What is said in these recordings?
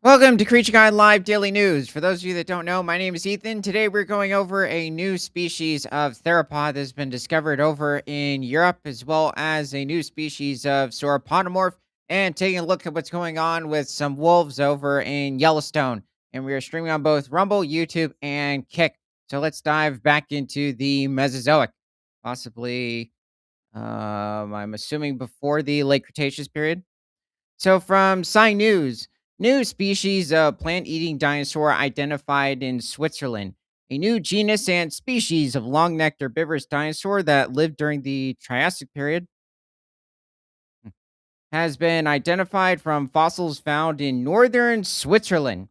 Welcome to Creature Guide Live Daily News. For those of you that don't know, my name is Ethan. Today we're going over a new species of theropod that's been discovered over in Europe, as well as a new species of sauropodomorph, and taking a look at what's going on with some wolves over in Yellowstone. And we are streaming on both Rumble, YouTube, and Kick. So let's dive back into the Mesozoic, possibly, I'm assuming before the late Cretaceous period. So, from Sci News, new species of plant eating dinosaur identified in Switzerland. A new genus and species of long necked herbivorous dinosaur that lived during the Triassic period has been identified from fossils found in northern Switzerland.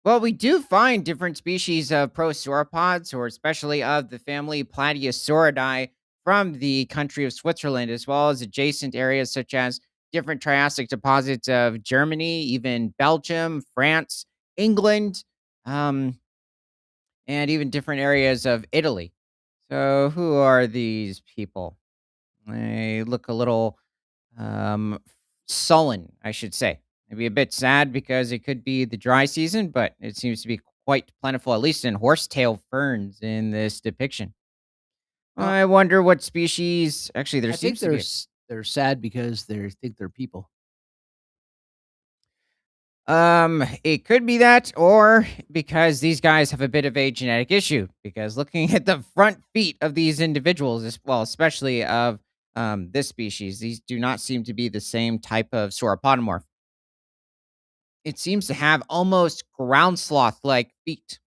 Well, we do find different species of prosauropods, or especially of the family Plateosauridae, from the country of Switzerland, as well as adjacent areas such as different Triassic deposits of Germany, even Belgium, France, England, um, and even different areas of Italy. So, who are these people? They look a little um, sullen, I should say. Maybe a bit sad because it could be the dry season, but it seems to be quite plentiful, at least in horsetail ferns in this depiction. Uh, I wonder what species. Actually, there I think seems to be. they're sad because they think they're people. It could be that, or because these guys have a bit of a genetic issue. Because looking at the front feet of these individuals, as well, especially of this species, these do not seem to be the same type of sauropodomorph. It seems to have almost ground sloth-like feet,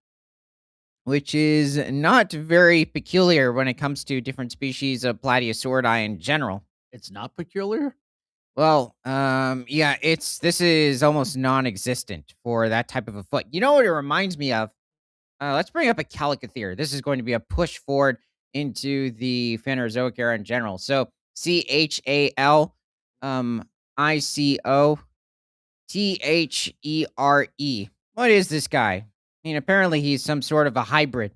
which is not very peculiar when it comes to different species of Plateosauridae in general. It's not peculiar. Well, yeah, this is almost non-existent for that type of a foot. You know what it reminds me of? Let's bring up a Calicotherium. This is going to be a push forward into the Phanerozoic era in general. So CHAL, ICO THERE. What is this guy? I mean, apparently he's some sort of a hybrid.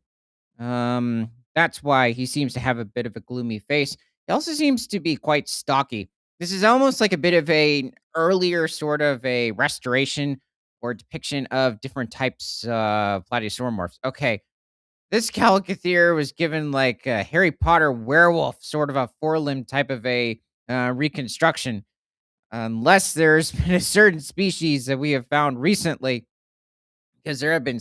That's why he seems to have a bit of a gloomy face. He also seems to be quite stocky. This is almost like a bit of a earlier sort of a restoration or depiction of different types of platysauromorphs. Okay, this Calicotherium was given like a Harry Potter werewolf sort of a four-limb type of a reconstruction. Unless there's been a certain species that we have found recently, because there have been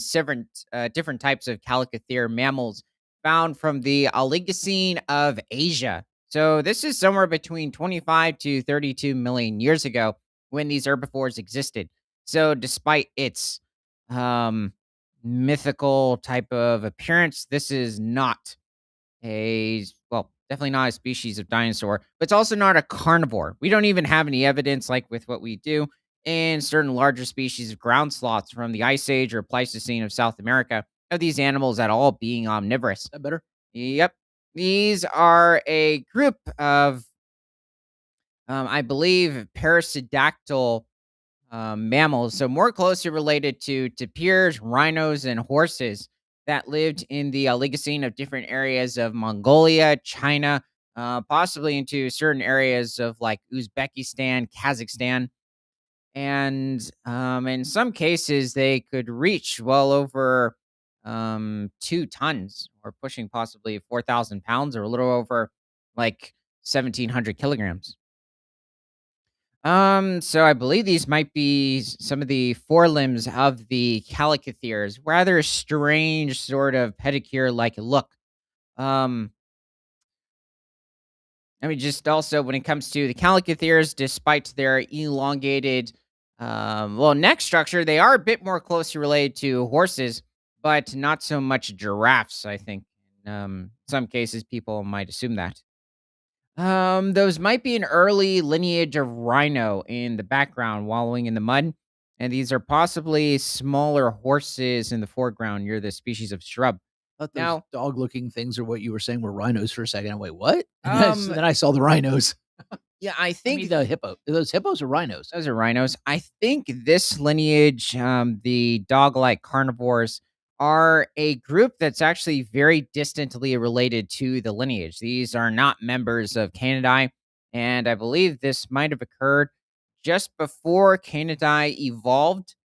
different types of Calicotherium mammals found from the Oligocene of Asia. So this is somewhere between 25 to 32 million years ago when these herbivores existed. So despite its um, mythical type of appearance, this is not definitely not a species of dinosaur, but it's also not a carnivore. We don't even have any evidence, like with what we do in certain larger species of ground sloths from the Ice Age or Pleistocene of South America, of these animals at all being omnivorous. Is that better? Yep. These are a group of, I believe, parasodactyl mammals, so more closely related to tapirs, rhinos, and horses that lived in the Oligocene of different areas of Mongolia, China, possibly into certain areas of like Uzbekistan, Kazakhstan. And in some cases, they could reach well over 2 tons or pushing possibly 4,000 pounds or a little over like 1,700 kilograms. So I believe these might be some of the forelimbs of the Calicotheres. Rather strange sort of pedicure-like look. Um, I mean, just also when it comes to the Calicotheres, despite their elongated, neck structure, they are a bit more closely related to horses, but not so much giraffes. I think in some cases people might assume that. Those might be an early lineage of rhino in the background wallowing in the mud. And these are possibly smaller horses in the foreground near the species of shrub. I thought those Now, dog-looking things are what you were saying were rhinos for a second. I'm like, what? And then, um, then I saw the rhinos. yeah, I I mean, think the hippo. Are those hippos or rhinos? those are rhinos. I think this lineage, the dog-like carnivores, are a group that's actually very distantly related to the lineage. These are not members of Canidae, and I believe this might have occurred just before Canidae evolved.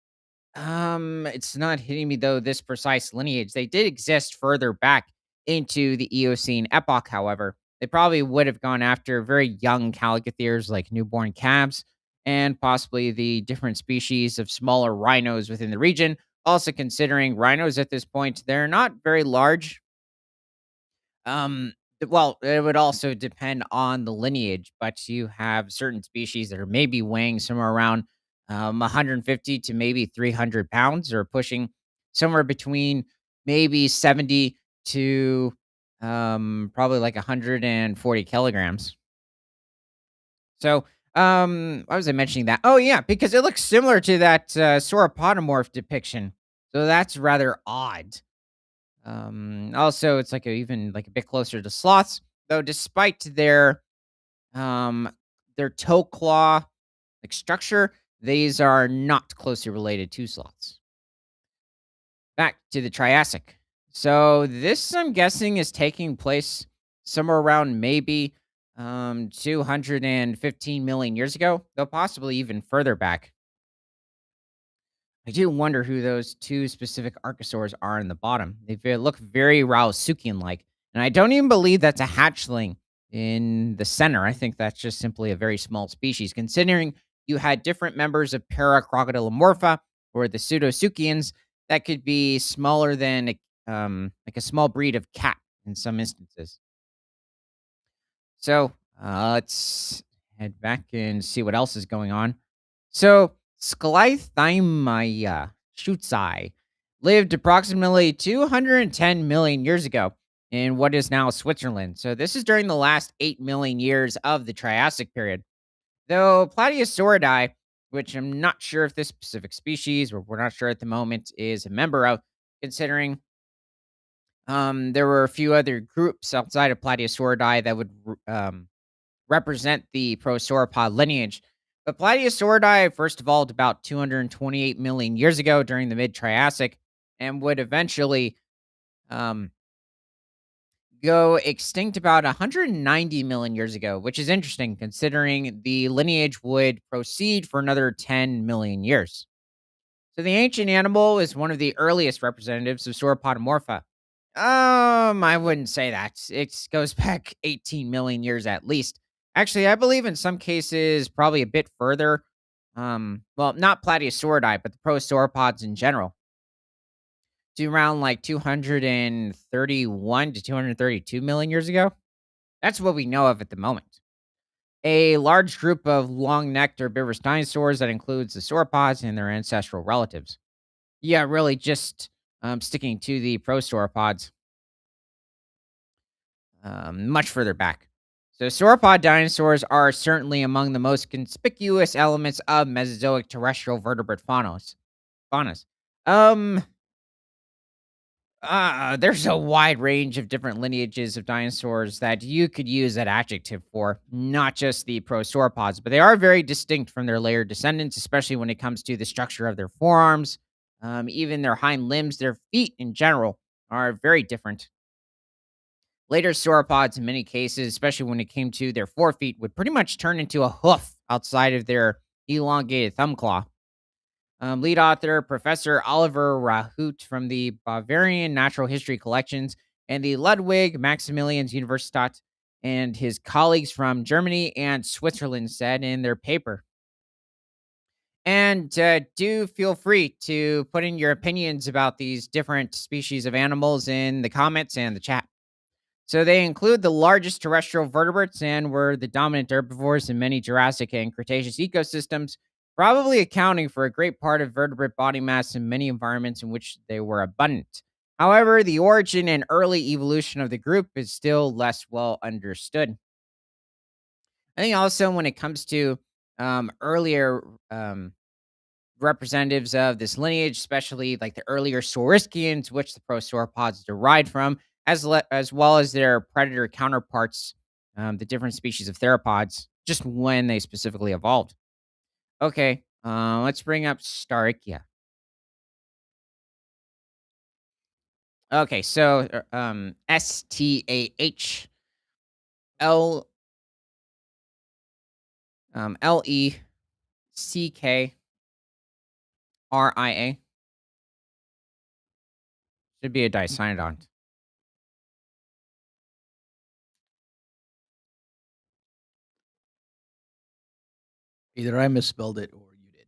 It's not hitting me though this precise lineage. They did exist further back into the Eocene epoch, however. They probably would have gone after very young caligatheres like newborn calves and possibly the different species of smaller rhinos within the region. Also considering rhinos at this point, they're not very large. Well, it would also depend on the lineage, but you have certain species that are maybe weighing somewhere around 150 to maybe 300 pounds, or pushing somewhere between maybe 70 to probably like 140 kilograms. So, why was I mentioning that? Oh, yeah, because it looks similar to that sauropodomorph depiction. So that's rather odd. Also, it's like even like a bit closer to sloths, though. Despite um their toe claw like structure, these are not closely related to sloths. Back to the Triassic. So this, I'm guessing, is taking place somewhere around maybe 215 million years ago, though possibly even further back. I do wonder who those two specific archosaurs are in the bottom. Look very Rausukian like. And I don't even believe that's a hatchling in the center. I think that's just simply a very small species, considering you had different members of Paracrocodilomorpha or the Pseudosuchians that could be smaller than like a small breed of cat in some instances. So let's head back and see what else is going on. So Sklythymia schutzi lived approximately 210 million years ago in what is now Switzerland. So this is during the last 8 million years of the Triassic period. Though Plateosauridae, which I'm not sure if this specific species, or we're not sure at the moment, is a member of, considering there were a few other groups outside of Plateosauridae that would represent the prosauropod lineage. But Plateosauridae first evolved about 228 million years ago during the mid Triassic and would eventually um, go extinct about 190 million years ago, which is interesting considering the lineage would proceed for another 10 million years. So the ancient animal is one of the earliest representatives of Sauropodomorpha. I wouldn't say that. It goes back 18 million years at least. Actually, I believe in some cases probably a bit further. Well, not Plateosauridae, but the prosauropods in general, to around like 231 to 232 million years ago. That's what we know of at the moment. A large group of long-necked herbivorous dinosaurs that includes the sauropods and their ancestral relatives. Yeah, really just sticking to the prosauropods much further back. So, sauropod dinosaurs are certainly among the most conspicuous elements of Mesozoic terrestrial vertebrate faunas. Um, there's a wide range of different lineages of dinosaurs that you could use that adjective for, not just the prosauropods, but they are very distinct from their layered descendants, especially when it comes to the structure of their forearms, even their hind limbs, their feet in general are very different. Later sauropods, in many cases, especially when it came to their forefeet, would pretty much turn into a hoof outside of their elongated thumb claw. Lead author Professor Oliver Rahut from the Bavarian Natural History Collections and the Ludwig Maximilians Universität and his colleagues from Germany and Switzerland said in their paper. And do feel free to put in your opinions about these different species of animals in the comments and the chat. So they include the largest terrestrial vertebrates and were the dominant herbivores in many Jurassic and Cretaceous ecosystems, probably accounting for a great part of vertebrate body mass in many environments in which they were abundant. However, the origin and early evolution of the group is still less well understood. I think also when it comes to earlier representatives of this lineage, especially like the earlier Saurischians, which the prosauropods derived from, as well as their predator counterparts, the different species of theropods, just when they specifically evolved. Okay, let's bring up Starichia. Okay, so Stahleckria. Should be a Dicynodont. Either I misspelled it or you did.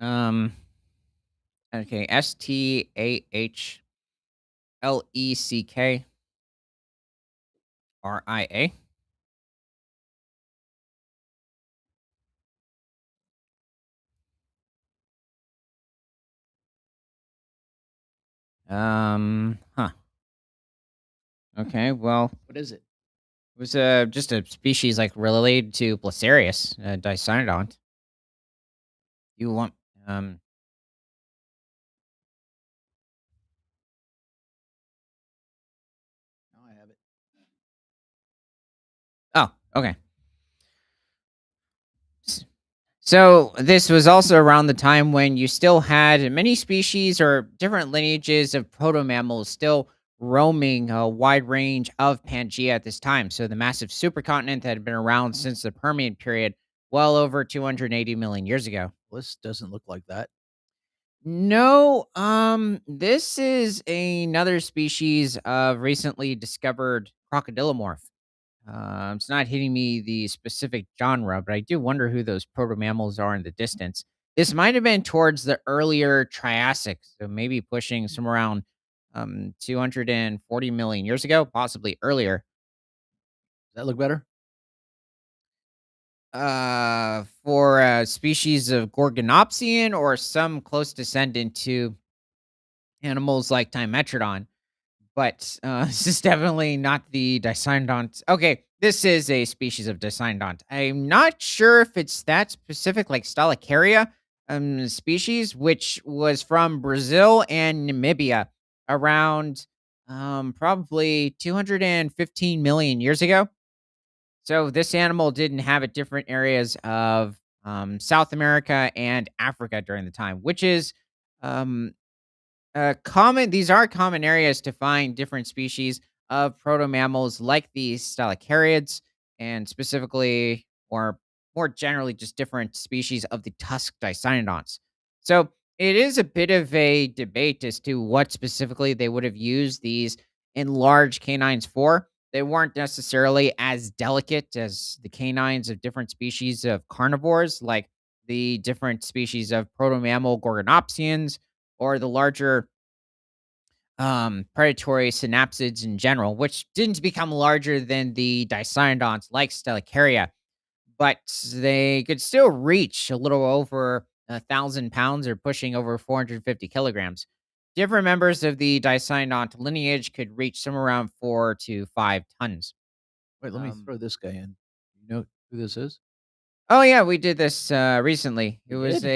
Um. Okay. Stahleckria. Huh. Okay. Well, What is it? it was just a species like related to Placerius, Dicynodont. You want um. Now I have it. Oh. Okay. So this was also around the time when you still had many species or different lineages of proto-mammals still roaming a wide range of Pangaea at this time. So the massive supercontinent that had been around since the Permian period, well over 280 million years ago. Well, this doesn't look like that. No, this is another species of recently discovered crocodilomorph. It's not hitting me the specific genre, but I do wonder who those proto-mammals are in the distance. This might have been towards the earlier Triassic, so maybe pushing some around 240 million years ago, possibly earlier. Does that look better? For a species of Gorgonopsian or some close descendant to animals like Dimetrodon. But, this is definitely not the Dicynodont. Okay, this is a species of Dicynodont. I'm not sure if it's that specific, like Stalacaria, species, which was from Brazil and Namibia around, probably 215 million years ago. So this animal did inhabit different areas of, South America and Africa during the time, which is, um, common these are common areas to find different species of proto-mammals like these stalacarids and specifically or more generally just different species of the tusked dicynodonts. So it is a bit of a debate as to what specifically they would have used these enlarged canines for. They weren't necessarily as delicate as the canines of different species of carnivores, like the different species of proto-mammal gorgonopsians or the larger predatory synapsids in general, which didn't become larger than the dicynodonts like Stelacaria, but they could still reach a little over 1,000 pounds or pushing over 450 kilograms. Different members of the dicynodont lineage could reach somewhere around 4 to 5 tons. Wait, let me Um, throw this guy in. You know who this is? oh yeah, we did this recently. It We was did?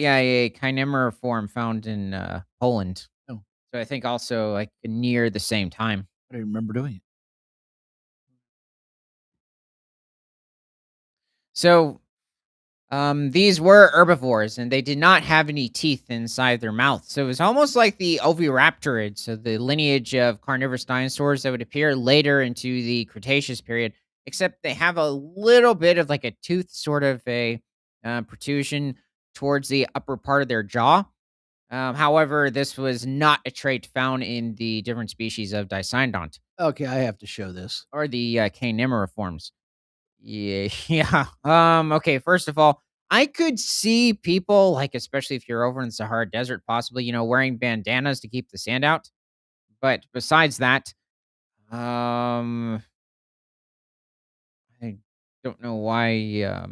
a chinemera form found in Poland. No, So I think also like near the same time. I don't even remember doing it. So these were herbivores and they did not have any teeth inside their mouth. So it was almost like the oviraptorids, so the lineage of carnivorous dinosaurs that would appear later into the Cretaceous period, except they have a little bit of like a tooth sort of a protrusion towards the upper part of their jaw. However, this was not a trait found in the different species of Dicynodont Okay, I have to show this. or the Canimera forms. Yeah, yeah. Okay, first of all, I could see people like especially if you're over in the Sahara Desert possibly, wearing bandanas to keep the sand out. But besides that, um I don't know why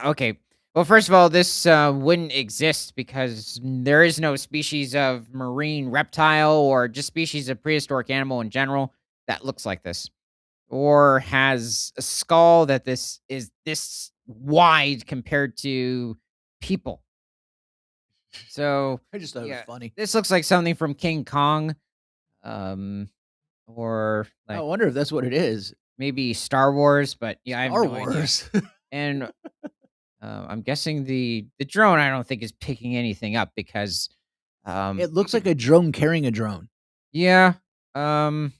okay. Well, first of all, this wouldn't exist because there is no species of marine reptile or just species of prehistoric animal in general that looks like this, or has a skull that this is this wide compared to people. So, I just thought it was yeah, funny. this looks like something from King Kong, um, or I like wonder if that's what it is. maybe Star Wars, but yeah, I have Star no idea. Wars. And I'm guessing the drone I don't think is picking anything up because It you looks like could a drone carrying a drone. yeah um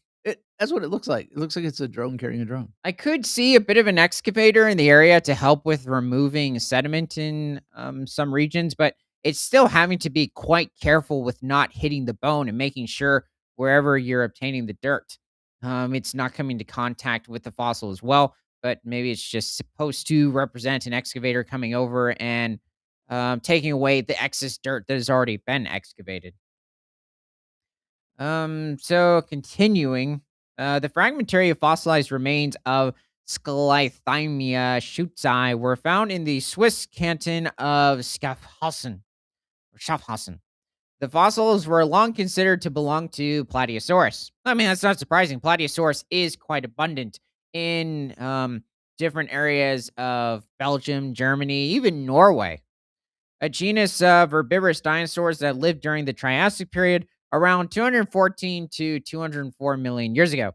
That's what it looks like. It looks like it's a drone carrying a drone. I could see a bit of an excavator in the area to help with removing sediment in some regions, but it's still having to be quite careful with not hitting the bone and making sure wherever you're obtaining the dirt, it's not coming to contact with the fossil as well. But maybe it's just supposed to represent an excavator coming over and taking away the excess dirt that has already been excavated. So continuing, the fragmentary fossilized remains of Scalithymia schutzi were found in the Swiss canton of Schaffhausen. The fossils were long considered to belong to Plateosaurus. I mean, that's not surprising. Plateosaurus is quite abundant in different areas of Belgium, Germany, even Norway, a genus of herbivorous dinosaurs that lived during the Triassic period around 214 to 204 million years ago.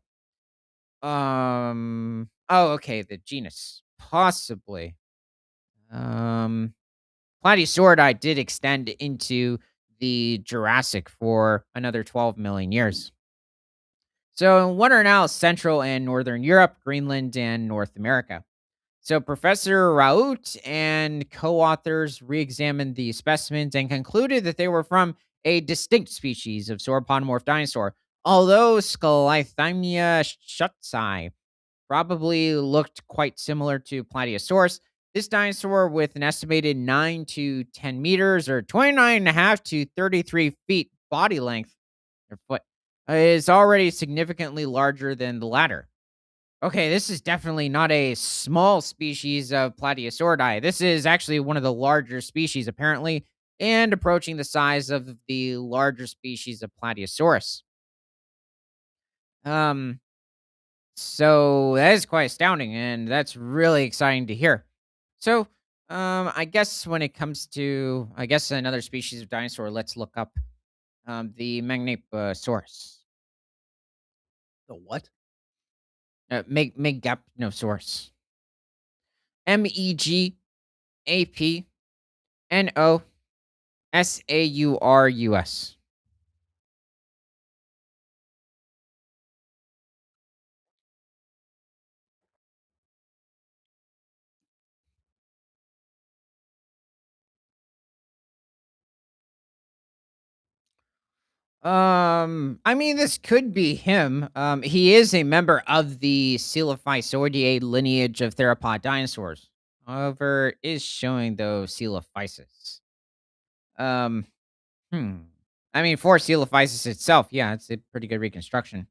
Oh, okay, the genus. Possibly. Um, Plateosauridae did extend into the Jurassic for another 12 million years. So, what are now Central and Northern Europe, Greenland, and North America? So Professor Raoult and co-authors re-examined the specimens and concluded that they were from a distinct species of sauropodomorph dinosaur, although Scalithymia schutzi probably looked quite similar to Plateosaurus. This dinosaur, with an estimated 9 to 10 meters or 29.5 to 33 feet body length or foot, is already significantly larger than the latter. Okay, this is definitely not a small species of Plateosauridae. This is actually one of the larger species, apparently, and approaching the size of the larger species of Plateosaurus. Um, so that is quite astounding, and that's really exciting to hear. So, I guess when it comes to, I guess another species of dinosaur, let's look up the Magnaposaurus, The what? Megapnosaurus, Megapnosaurus. I mean, this could be him. He is a member of the Coelophysoideae lineage of theropod dinosaurs. However, it is showing though Coelophysis. Um, hmm. I mean, for Coelophysis itself, yeah, it's a pretty good reconstruction.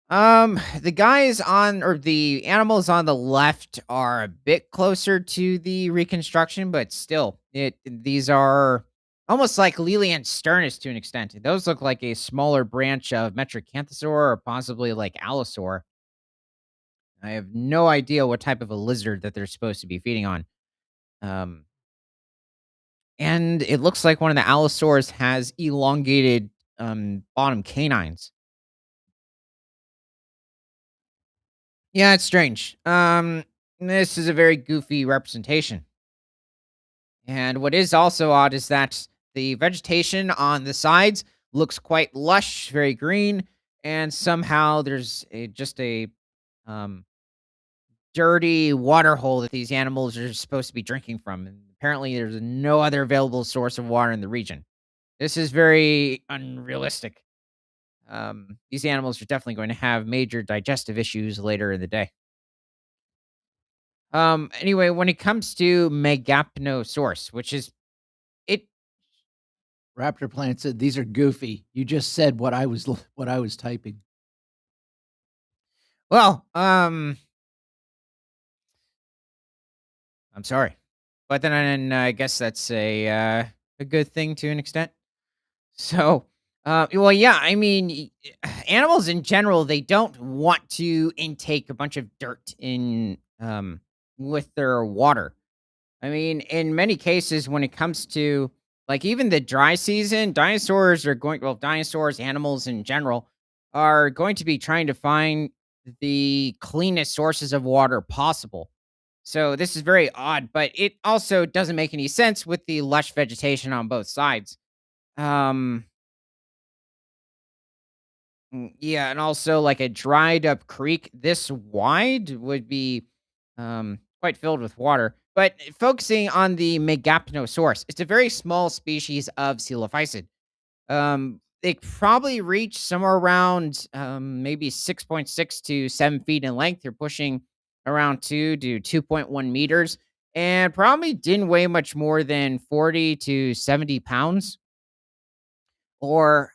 The guys on or the animals on the left are a bit closer to the reconstruction, but still, these are almost like Lelian sternus to an extent. Those look like a smaller branch of Metracanthosaur or possibly like Allosaur. I have no idea what type of a lizard that they're supposed to be feeding on. Um, and it looks like one of the Allosaurs has elongated bottom canines. Yeah, it's strange. This is a very goofy representation. And what is also odd is that the vegetation on the sides looks quite lush, very green, and somehow there's just a um, dirty water hole that these animals are supposed to be drinking from. And apparently, there's no other available source of water in the region. This is very unrealistic. These animals are definitely going to have major digestive issues later in the day. Anyway, when it comes to Megapnosaurus, which is it Raptor Planet said these are goofy. You just said what I was typing. well, I'm sorry. But then I guess that's a good thing to an extent. So, well, yeah, I mean, animals in general, they don't want to intake a bunch of dirt in with their water. I mean, in many cases, when it comes to like even the dry season, dinosaurs, animals in general, are going to be trying to find the cleanest sources of water possible. So this is very odd, but it also doesn't make any sense with the lush vegetation on both sides. Um, Yeah, and also like a dried up creek this wide would be quite filled with water. But focusing on the Megapnosaurus, it's a very small species of coelophysid. They probably reach somewhere around maybe 6.6 to 7 feet in length. They're pushing around 2 to 2.1 meters, and probably didn't weigh much more than 40 to 70 pounds, or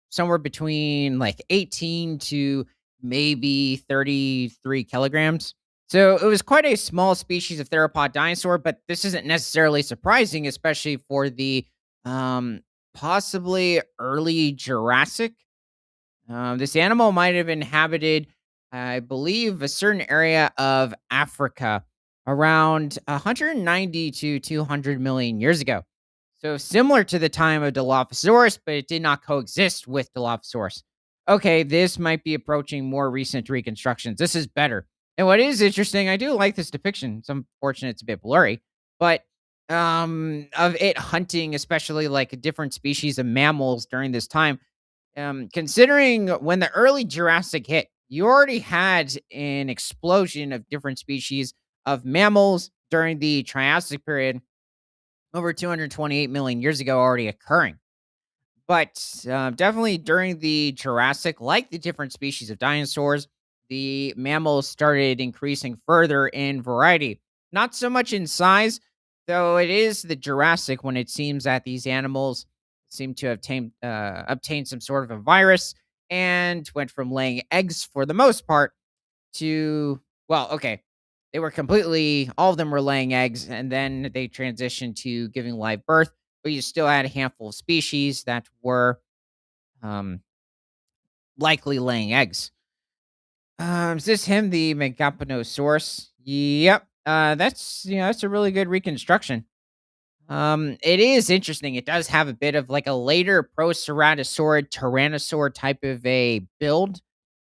somewhere between like 18 to maybe 33 kilograms. So it was quite a small species of theropod dinosaur, but this isn't necessarily surprising, especially for the um, possibly early Jurassic. This animal might have inhabited, I believe, a certain area of Africa around 190 to 200 million years ago. So similar to the time of Dilophosaurus, but it did not coexist with Dilophosaurus. Okay, this might be approaching more recent reconstructions. This is better. And what is interesting, I do like this depiction. It's unfortunate it's a bit blurry, but of it hunting, especially like different species of mammals during this time, considering when the early Jurassic hit, you already had an explosion of different species of mammals during the Triassic period over 228 million years ago already occurring. But definitely during the Jurassic, like the different species of dinosaurs, the mammals started increasing further in variety. Not so much in size, though it is the Jurassic when it seems that these animals seem to have obtained some sort of a virus and went from laying eggs for the most part to, well, okay, they were completely, all of them were laying eggs, and then they transitioned to giving live birth, but you still had a handful of species that were um, likely laying eggs. Is this him, the Megapanosaurus? Yep. That's a really good reconstruction. It is interesting. It does have a bit of like a later Proceratosaurid Tyrannosaur type of a build,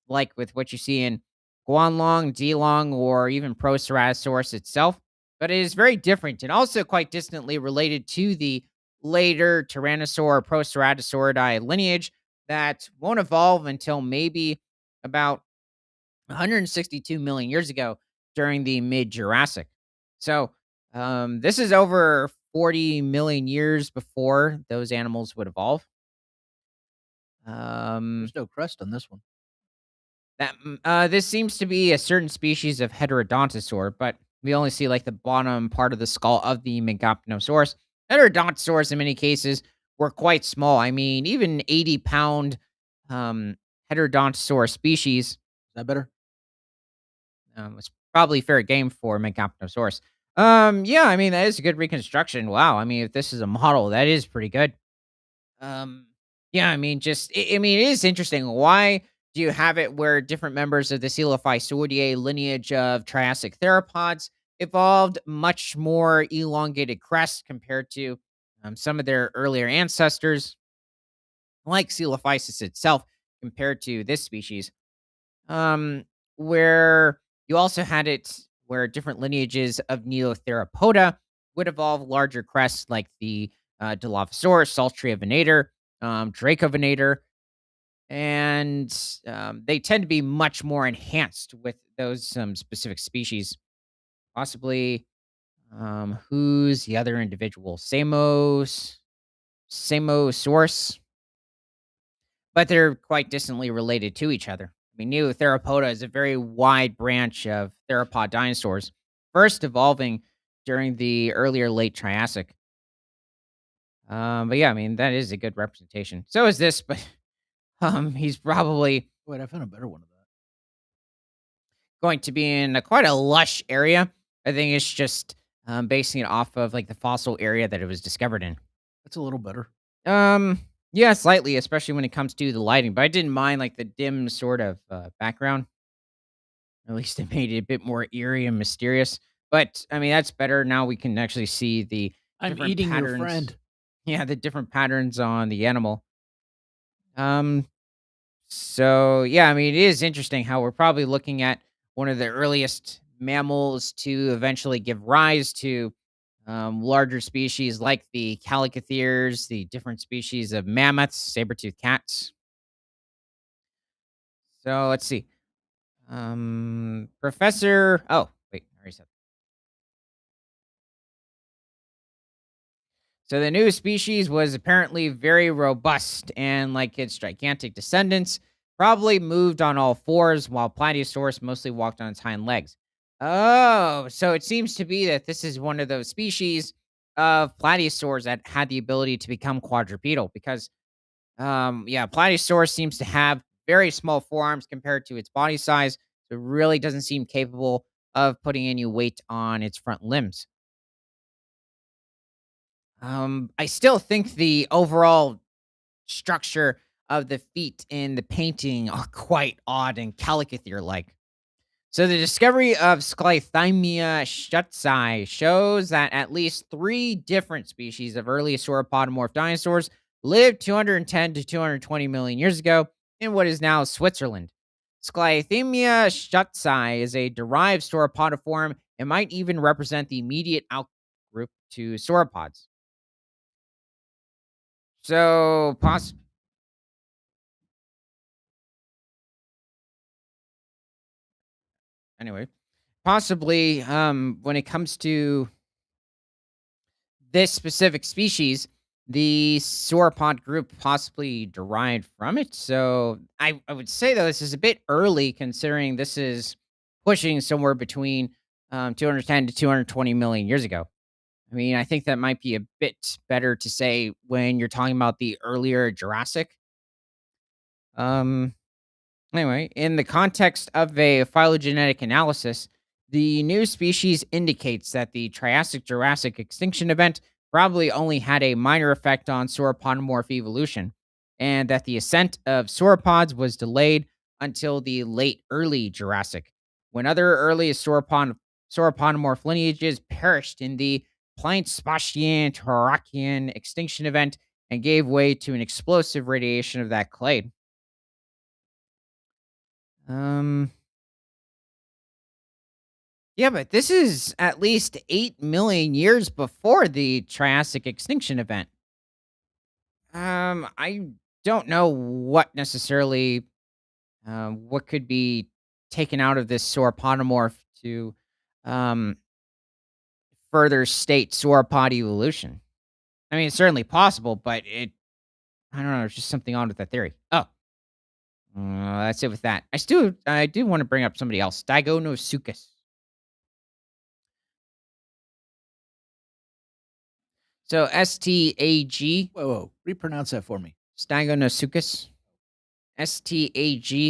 like with what you see in Guanlong, Dilong, or even Proceratosaurus itself. But it is very different and also quite distantly related to the later Tyrannosaur Proceratosauridae lineage that won't evolve until maybe about 162 million years ago during the mid Jurassic. So, this is over 40 million years before those animals would evolve. Um, There's no crest on this one. this seems to be a certain species of Heterodontosaur, but we only see like the bottom part of the skull of the Megapnosaurus. Heterodontosaurs, in many cases, were quite small. I mean, even 80-pound um, Heterodontosaur species Is that better? it's probably fair game for Megapnosaurus. Yeah, I mean, that is a good reconstruction. Wow. I mean, if this is a model, that is pretty good. Um, yeah, I mean, I mean, it is interesting. Why do you have it where different members of the Coelophysoideae lineage of Triassic theropods evolved much more elongated crests compared to some of their earlier ancestors, like Coelophysis itself, compared to this species? um, where you also had it where different lineages of Neotheropoda would evolve larger crests like the Dilophosaurus, Saltria venator, Dracovenator, and they tend to be much more enhanced with those specific species. Possibly, who's the other individual? Samosaurus, but they're quite distantly related to each other. I mean, Neotheropoda is a very wide branch of theropod dinosaurs, first evolving during the earlier late Triassic. But yeah, I mean that is a good representation. So is this, but he's probably Wait, I found a better one of that. going to be in quite a lush area. I think it's just basing it off of like the fossil area that it was discovered in. That's a little better. Um, yeah, slightly, especially when it comes to the lighting. But I didn't mind like the dim sort of background. At least it made it a bit more eerie and mysterious. But I mean, that's better. Now we can actually see the I'm different eating your patterns. friend. Yeah, the different patterns on the animal. Um, so yeah, I mean, it is interesting how we're probably looking at one of the earliest mammals to eventually give rise to larger species like the calicotheres, the different species of mammoths, saber-toothed cats. So let's see. Professor. Oh, wait. I already said. So the new species was apparently very robust and, like its gigantic descendants, probably moved on all fours while Plateosaurus mostly walked on its hind legs. Oh, so it seems to be that this is one of those species of plateosaurs that had the ability to become quadrupedal because, yeah, Plateosaurus seems to have very small forearms compared to its body size. So it really doesn't seem capable of putting any weight on its front limbs. I still think the overall structure of the feet in the painting are quite odd and caricature-like. So the discovery of Sclithymia schutzii shows that at least three different species of early sauropodomorph dinosaurs lived 210 to 220 million years ago in what is now Switzerland. Sclithymia schutzii is a derived sauropodiform and might even represent the immediate outgroup to sauropods. So, anyway, possibly, when it comes to this specific species, the sauropod group possibly derived from it. So, I would say though this is a bit early considering this is pushing somewhere between 210 to 220 million years ago. I mean, I think that might be a bit better to say when you're talking about the earlier Jurassic. Um, Anyway, in the context of a phylogenetic analysis, the new species indicates that the Triassic Jurassic extinction event probably only had a minor effect on sauropodomorph evolution, and that the ascent of sauropods was delayed until the late early Jurassic, when other early sauropodomorph lineages perished in the Pleistocene Terracian extinction event and gave way to an explosive radiation of that clade. Um, Yeah, but this is at least 8 million years before the Triassic extinction event. I don't know what necessarily what could be taken out of this sauropodomorph to um further state sauropod evolution. I mean, it's certainly possible, but I don't know, there's just something on with that theory. Oh, that's it with that. I do want to bring up somebody else, Digonosuchus. So STAG, Whoa, whoa, repronounce that for me. Stegonosuchus. Staganosuchus.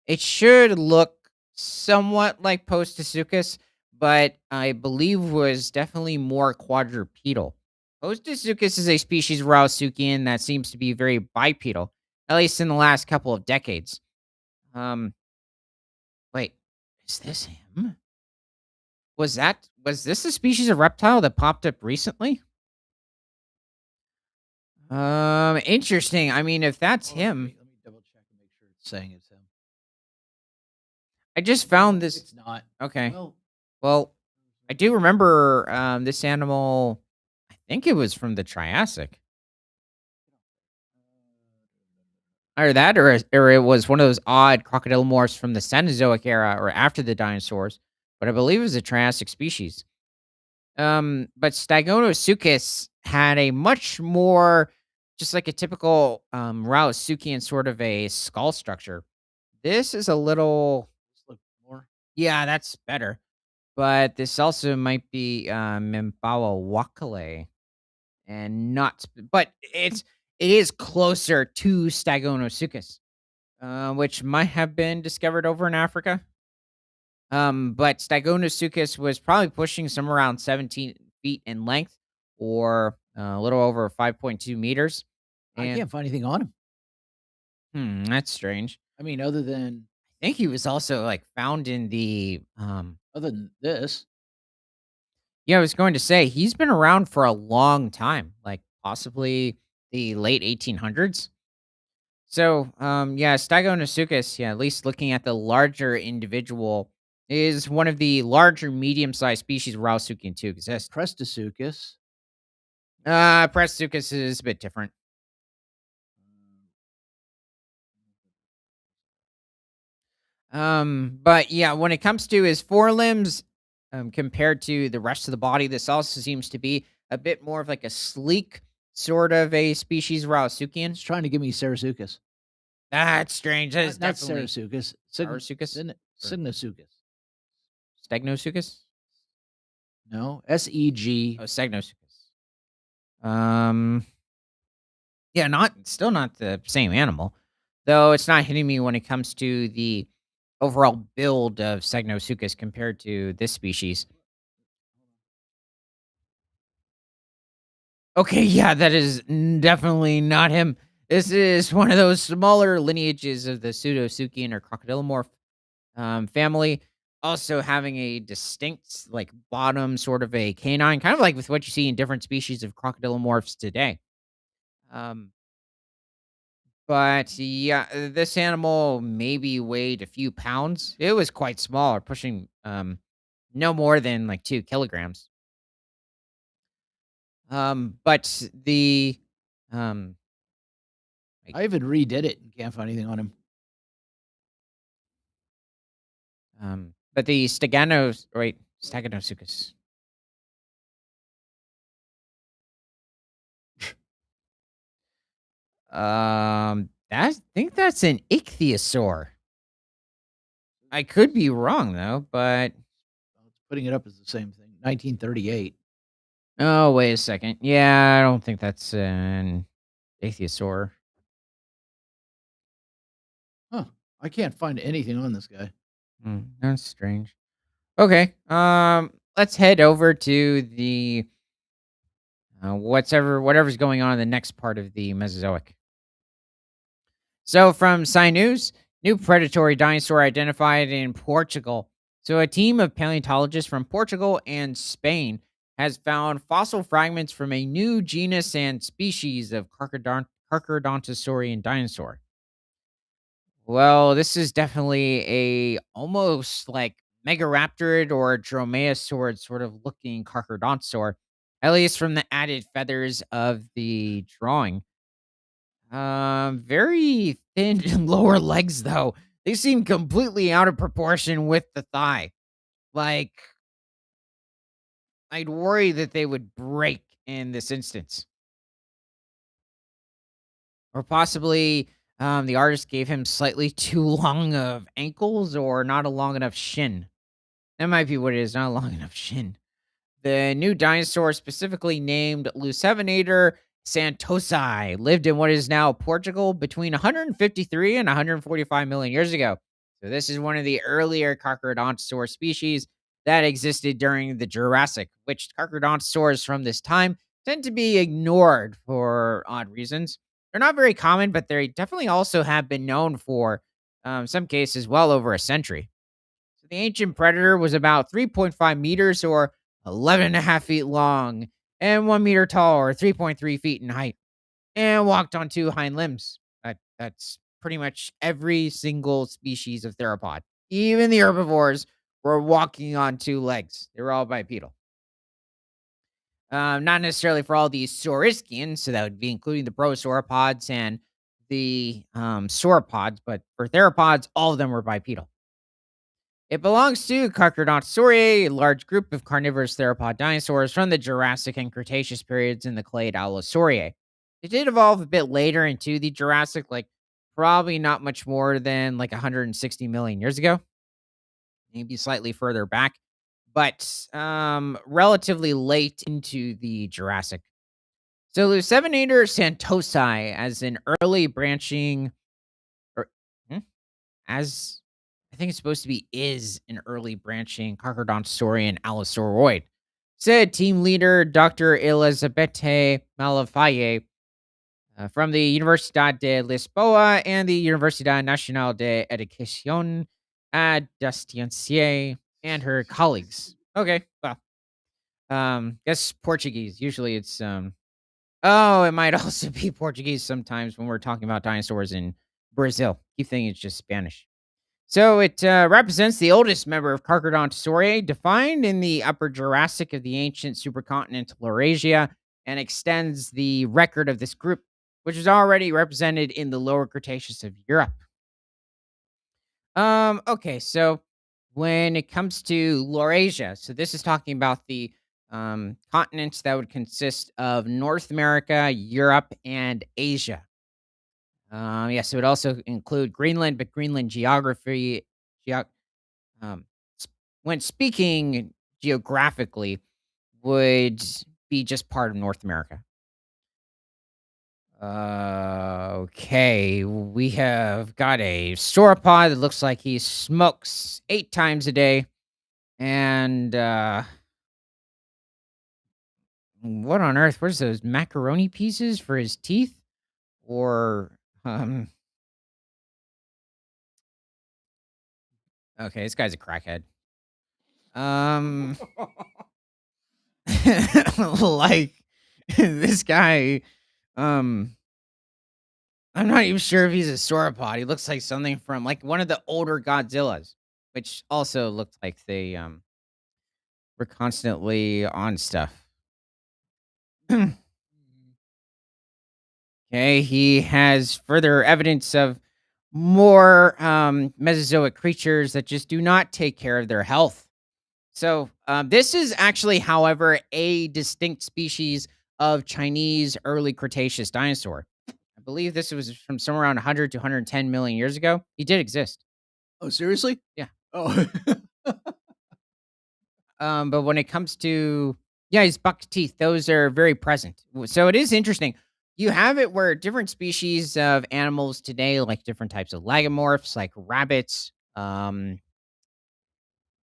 It should look somewhat like Postosuchus, but I believe was definitely more quadrupedal. Postosuchus is a species of Rausuchian that seems to be very bipedal, at least in the last couple of decades. Um, wait, is this him? Was this a species of reptile that popped up recently? Interesting. I mean, if that's Hold on, him, let me double check and make sure it's saying it's him. I just found No, this. it's not. Okay. Well, Well, I do remember this animal. I think it was from the Triassic. Either that or it was one of those odd crocodile morphs from the Cenozoic era or after the dinosaurs, but I believe it was a Triassic species. But Stegonosuchus had a much more just like a typical Rauisuchian sort of a skull structure. This is a little let's look more. yeah, that's better. But this also might be Mimbawa Wakale and not but it is closer to Stegonosuchus, which might have been discovered over in Africa. But Stegonosuchus was probably pushing somewhere around 17 feet in length or a little over 5.2 meters. I And can't find anything on him. that's strange. I mean, I think he was also like found in other than this, yeah, I was going to say he's been around for a long time, like possibly the late 1800s. So, yeah, Stegonosuchus, yeah, at least looking at the larger individual, is one of the larger medium-sized species of Rauisuchian to exist. Prestosuchus. Prehistoric is a bit different. But yeah, when it comes to his forelimbs, compared to the rest of the body, this also seems to be a bit more of like a sleek sort of a species Rausukian. It's trying to give me Sarasuchus. That's strange. That is Not definitely Sarasuchus. Saurasuchus or Cygnasuchus. Stegnosuchus. No, Oh, SEG. Segnosuchus. Um, yeah, not still not the same animal, though. It's not hitting me when it comes to the overall build of Segnosuchus compared to this species. Okay, yeah, that is definitely not him. This is one of those smaller lineages of the Pseudosuchian or crocodilomorph family, also having a distinct, like, bottom sort of a canine, kind of like with what you see in different species of crocodilomorphs today. Um, but yeah, this animal maybe weighed a few pounds. It was quite small, pushing no more than like 2 kilograms. But the um like I even redid it and can't find anything on him. but the Steganos, wait, Stegonosuchus. I think that's an ichthyosaur. I could be wrong though, but It's putting it up as the same thing. 1938. oh, wait a second. Yeah, I don't think that's an ichthyosaur. Huh. I can't find anything on this guy. That's strange. Okay. Let's head over to the whatever's going on in the next part of the Mesozoic. So, from Sci News, new predatory dinosaur identified in Portugal. So, a team of paleontologists from Portugal and Spain has found fossil fragments from a new genus and species of Carcharodontosaurian dinosaur. Well, this is definitely a almost like Megaraptorid or Dromaeosaurid sort of looking Carcharodontosaur, at least from the added feathers of the drawing. Very thin lower legs though. They seem completely out of proportion with the thigh. Like, I'd worry that they would break in this instance. Or possibly the artist gave him slightly too long of ankles or not a long enough shin. That might be what it is, not a long enough shin. The new dinosaur, specifically named Lucevinator santosi, lived in what is now Portugal between 153 and 145 million years ago. So this is one of the earlier Carcharodontosaur species that existed during the Jurassic, which Carcharodontosaurs from this time tend to be ignored for odd reasons. They're not very common, but they definitely also have been known for some cases well over a century. So the ancient predator was about 3.5 meters or 11 and a half feet long and 1 meter tall or 3.3 feet in height and walked on two hind limbs. That's pretty much every single species of theropod. Even the herbivores were walking on two legs. They were all bipedal. Not necessarily for all these saurischians, so that would be including the prosauropods and the sauropods, but for theropods, all of them were bipedal. It belongs to Carcharodontosauridae, a large group of carnivorous theropod dinosaurs from the Jurassic and Cretaceous periods in the clade Allosauridae. They did evolve a bit later into the Jurassic, like probably not much more than like 160 million years ago, maybe slightly further back, but relatively late into the Jurassic. So Lucevinator santosi as an early branching or hmm? As I think it's supposed to be is an early branching Carcharodontosaurian Allosauroid, said team leader Dr. Elizabete Malafaye from the Universidad de Lisboa and the Universidad Nacional de Educación a Distância and her colleagues. Okay, well, guess Portuguese. Usually it's oh, it might also be Portuguese sometimes when we're talking about dinosaurs in Brazil. Keep thinking it's just Spanish. So it represents the oldest member of Carcharodontosauridae, defined in the Upper Jurassic of the ancient supercontinent Laurasia, and extends the record of this group, which was already represented in the lower Cretaceous of Europe. Okay, so when it comes to Laurasia, so this is talking about the continents that would consist of North America, Europe, and Asia. Yes, it would also include Greenland, but Greenland geo- um, s- when speaking geographically, would be just part of North America. Okay, we have got a sauropod that looks like he smokes 8 times a day, and what on earth? Where's those macaroni pieces for his teeth? Or okay, this guy's a crackhead. Um, like this guy, um, I'm not even sure if he's a sauropod. He looks like something from like one of the older Godzillas, which also looked like they were constantly on stuff. Okay, he has further evidence of more Mesozoic creatures that just do not take care of their health. So, this is actually, however, a distinct species of Chinese early Cretaceous dinosaur. I believe this was from somewhere around 100 to 110 million years ago. He did exist. Oh, seriously? Yeah. Oh. But when it comes to, yeah, his buck teeth, those are very present. So it is interesting. You have it where different species of animals today, like different types of lagomorphs, like rabbits,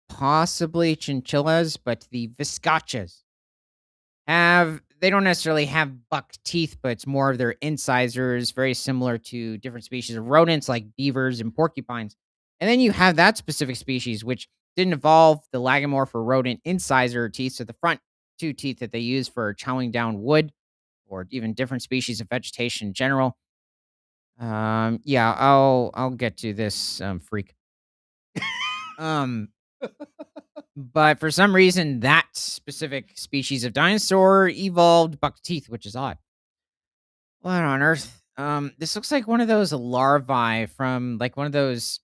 possibly chinchillas, but the viscachas they don't necessarily have buck teeth, but it's more of their incisors, very similar to different species of rodents like beavers and porcupines. And then you have that specific species, which didn't evolve the lagomorph or rodent incisor teeth, so the front two teeth that they use for chowing down wood or even different species of vegetation in general. Yeah, I'll get to this freak. Um, but for some reason, that specific species of dinosaur evolved buck teeth, which is odd. What on earth? This looks like one of those larvae from like one of those,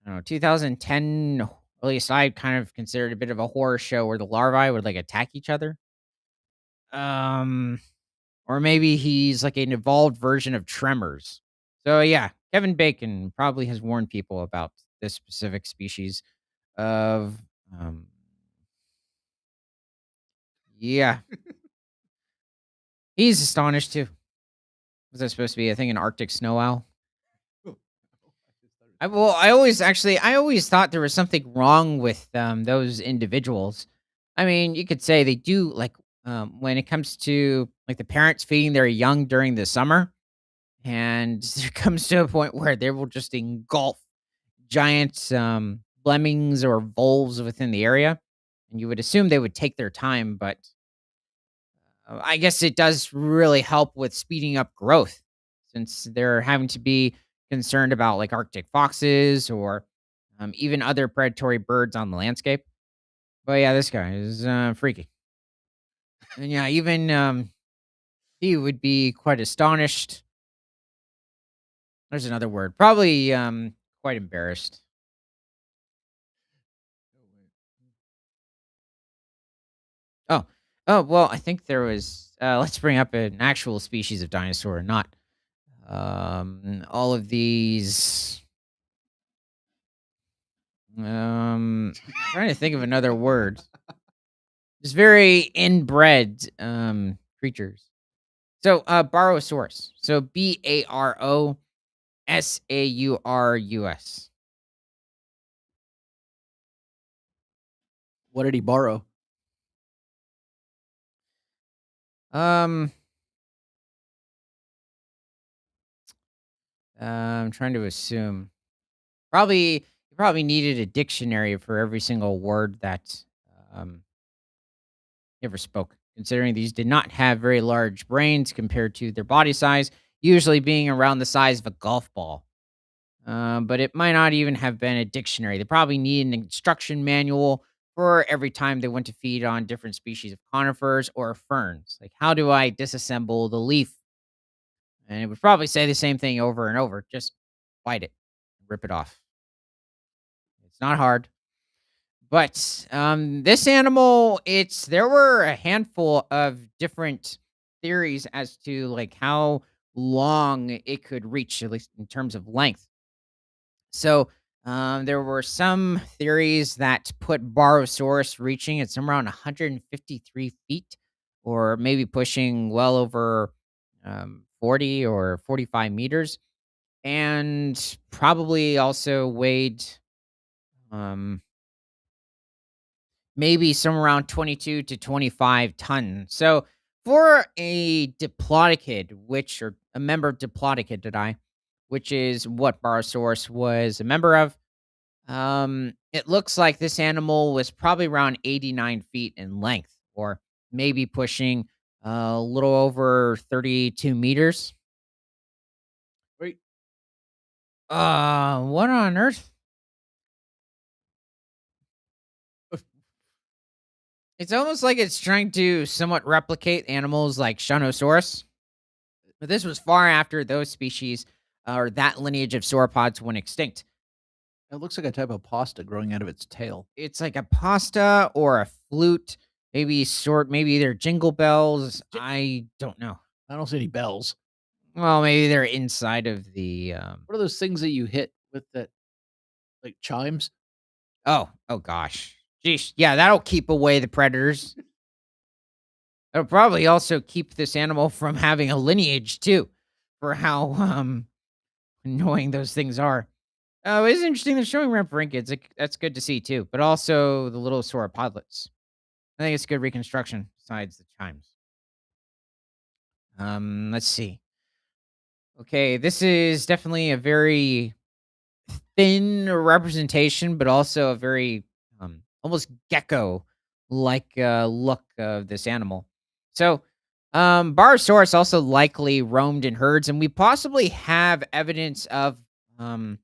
I don't know, 2010. At least I kind of considered a bit of a horror show where the larvae would like attack each other. Um, or maybe he's like an evolved version of Tremors. So yeah, Kevin Bacon probably has warned people about this specific species of. Um, yeah, he's astonished too. Was that supposed to be, I think, an Arctic snow owl? I always thought there was something wrong with, those individuals. I mean, you could say they do, like, when it comes to, like, the parents feeding their young during the summer, and there comes to a point where they will just engulf giant, lemmings or voles within the area, and you would assume they would take their time, but I guess it does really help with speeding up growth since they're having to be concerned about like Arctic foxes or even other predatory birds on the landscape. But yeah, this guy is freaky. And yeah, even he would be quite astonished. There's another word. Probably quite embarrassed. Oh, oh, well, I think there was let's bring up an actual species of dinosaur, not all of these. Trying to think of another word. Just very inbred creatures. So Barosaurus. So Barosaurus. What did he borrow? Um I'm trying to assume. Probably you probably needed a dictionary for every single word that um he ever spoke. Considering these did not have very large brains compared to their body size, usually being around the size of a golf ball. But it might not even have been a dictionary. They probably need an instruction manual for every time they went to feed on different species of conifers or ferns. Like, how do I disassemble the leaf? And it would probably say the same thing over and over. Just bite it, rip it off. It's not hard. But this animal, it's there were a handful of different theories as to like how long it could reach, at least in terms of length. So there were some theories that put Barosaurus reaching at somewhere around 153 feet, or maybe pushing well over 40 or 45 meters, and probably also weighed um, maybe somewhere around 22 to 25 tons. So for a diplodocid, which or a member of Diplodocidae, which is what Barosaurus was a member of, it looks like this animal was probably around 89 feet in length, or maybe pushing a little over 32 meters. Wait. What on earth? It's almost like it's trying to somewhat replicate animals like Shunosaurus. But this was far after those species or that lineage of sauropods went extinct. It looks like a type of pasta growing out of its tail. It's like a pasta or a flute, maybe they're jingle bells. J I don't know. I don't see any bells. Well, maybe they're inside of the. What are those things that you hit with that, like, chimes? Oh gosh, geez, yeah, that'll keep away the predators. It'll probably also keep this animal from having a lineage too, for how annoying those things are. Oh, it's interesting they're showing Ramphorhynchids, like, that's good to see too, but also the little sauropodlets. I think it's good reconstruction besides the chimes. Let's see. Okay, this is definitely a very thin representation, but also a very, almost gecko-like, look of this animal. So, Barosaurus also likely roamed in herds, and we possibly have evidence of, um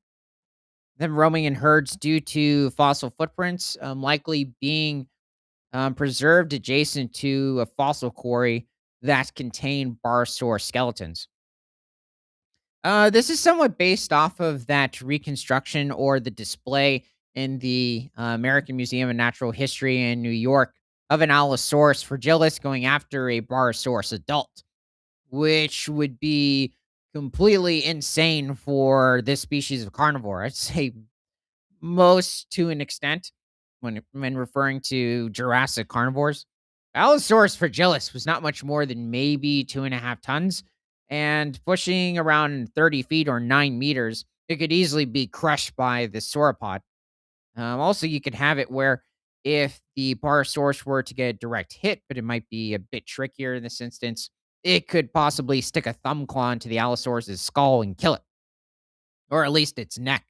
them roaming in herds due to fossil footprints, likely being preserved adjacent to a fossil quarry that contained barosaur skeletons. This is somewhat based off of that reconstruction or the display in the American Museum of Natural History in New York of an Allosaurus fragilis going after a Barosaurus adult, which would be completely insane for this species of carnivore. I'd say most to an extent when referring to Jurassic carnivores. Allosaurus fragilis was not much more than maybe 2.5 tons and pushing around 30 feet or 9 meters. It could easily be crushed by the sauropod. Also, you could have it where if the Parasaurus were to get a direct hit, but it might be a bit trickier in this instance, it could possibly stick a thumb claw into the Allosaurus's skull and kill it, or at least its neck.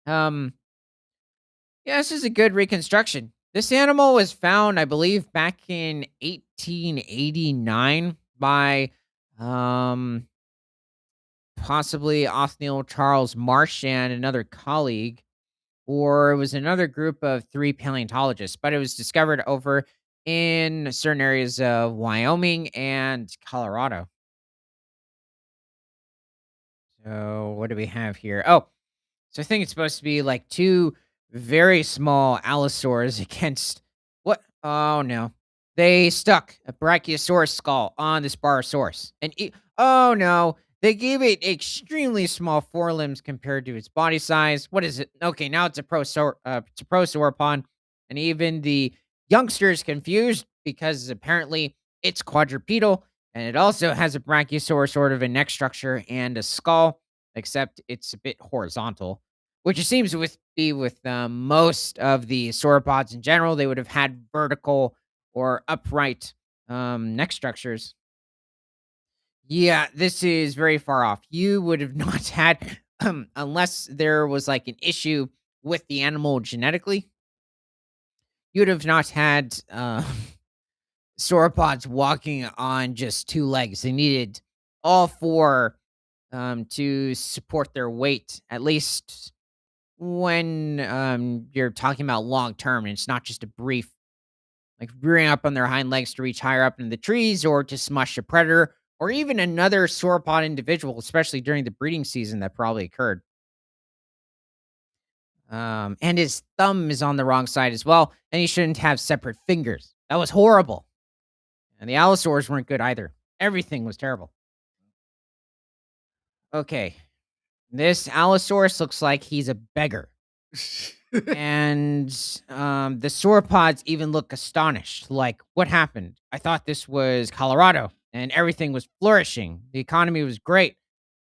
Um, Yeah, this is a good reconstruction. This animal was found, I believe, back in 1889 by um possibly Othniel Charles Marsh and another colleague, or it was another group of three paleontologists, but it was discovered over in certain areas of Wyoming and Colorado. So what do we have here? Oh, so I think it's supposed to be like two very small allosaurs against what? Oh no. They stuck a Brachiosaurus skull on this Barosaurus. Oh no. They gave it extremely small forelimbs compared to its body size. What is it? Okay, now it's a prosauropod. And even the youngsters confused because apparently it's quadrupedal and it also has a brachiosaur sort of a neck structure and a skull, except it's a bit horizontal, which it seems with most of the sauropods in general. They would have had vertical or upright neck structures. Yeah, this is very far off. You would have not had, unless there was like an issue with the animal genetically, you would have not had sauropods walking on just two legs. They needed all four to support their weight, at least when you're talking about long term and it's not just a brief, like rearing up on their hind legs to reach higher up in the trees or to smush a predator or even another sauropod individual, especially during the breeding season that probably occurred. And his thumb is on the wrong side as well, and he shouldn't have separate fingers. That was horrible. And the allosaurs weren't good either. Everything was terrible. Okay, this allosaurus looks like he's a beggar. And the sauropods even look astonished. Like, what happened? I thought this was Colorado and everything was flourishing. The economy was great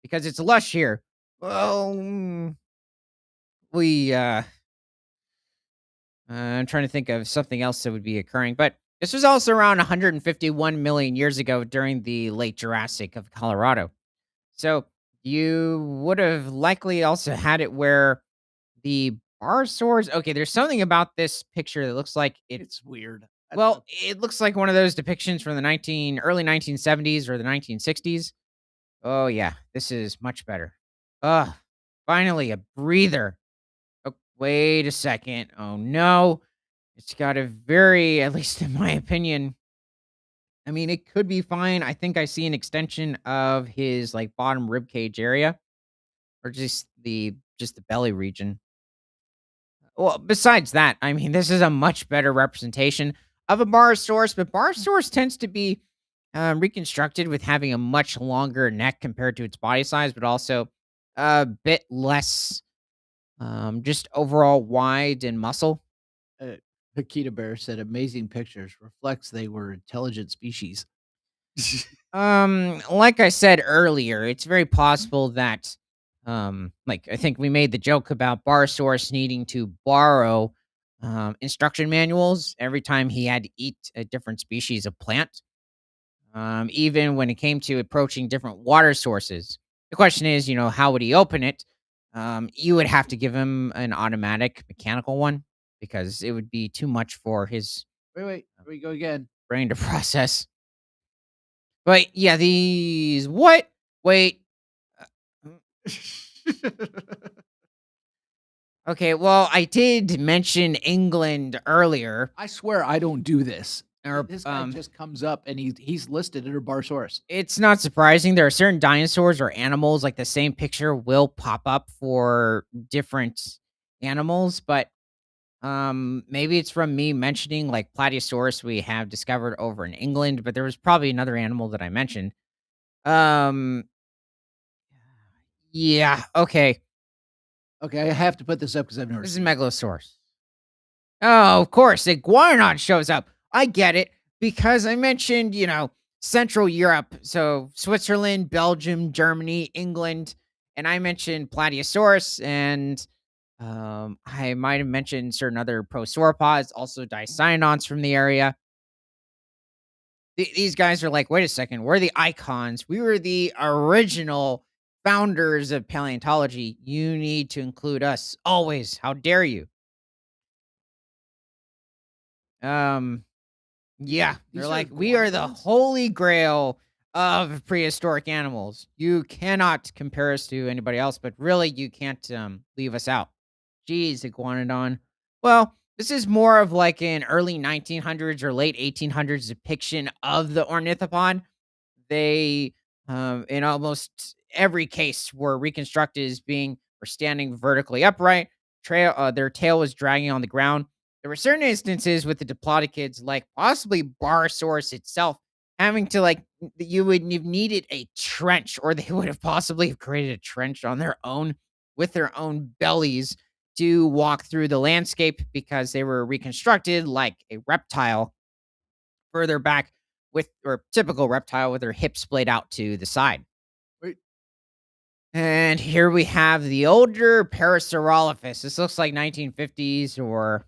because it's lush here. Well, we I'm trying to think of something else that would be occurring, but this was also around 151 million years ago during the late Jurassic of Colorado. So you would have likely also had it where the barosaurs. Okay, there's something about this picture that looks like it. It's weird. I don't know. Well, it looks like one of those depictions from the early 1970s or the 1960s. Oh yeah, this is much better. Ugh, finally a breather. Oh, wait a second. Oh no. It's got a very, at least in my opinion, I mean, it could be fine. I think I see an extension of his like bottom rib cage area or just the belly region. Well, besides that, I mean, this is a much better representation of a Barosaurus, but Barosaurus tends to be reconstructed with having a much longer neck compared to its body size, but also a bit less just overall wide and muscle. Uh, Akita Bear said, "Amazing pictures reflects they were intelligent species." Like I said earlier, it's very possible that, like I think we made the joke about Barosaurus needing to borrow, instruction manuals every time he had to eat a different species of plant. Even when it came to approaching different water sources. The question is, how would he open it? You would have to give him an automatic mechanical one because it would be too much for his Wait, here we go again. brain to process. But yeah, these what? Wait. mm, Okay, well, I did mention England earlier, I swear I don't do this. or This guy just comes up and he's listed under Barsaurus. it's not surprising. There are certain dinosaurs or animals like the same picture will pop up for different animals, but maybe it's from me mentioning like Plateosaurus we have discovered over in England, but there was probably another animal that I mentioned. Um, yeah, okay. Okay, I have to put this up because I've never This is seen it. Megalosaurus. Oh, of course, Iguanodon shows up. I get it because I mentioned, Central Europe, so Switzerland, Belgium, Germany, England, and I mentioned Plateosaurus, and I might have mentioned certain other prosauropods, also Dicynodonts from the area. These guys are like, wait a second, we're the icons. We were the original founders of paleontology. You need to include us always. How dare you? Um, Yeah, they're These are like, "We are the iguanodons? holy grail of prehistoric animals. You cannot compare us to anybody else, but really you can't, leave us out." Jeez, Iguanodon. Well, this is more of like an early 1900s or late 1800s depiction of the ornithopod. They, in almost every case, were reconstructed as being or standing vertically upright. Their tail was dragging on the ground. There were certain instances with the diplodocids, like possibly Barosaurus itself, having to you would have needed a trench, or they would have possibly have created a trench on their own with their own bellies to walk through the landscape because they were reconstructed like a reptile further back with or typical reptile with their hips splayed out to the side. Wait, And here we have the older Parasaurolophus. This looks like 1950s or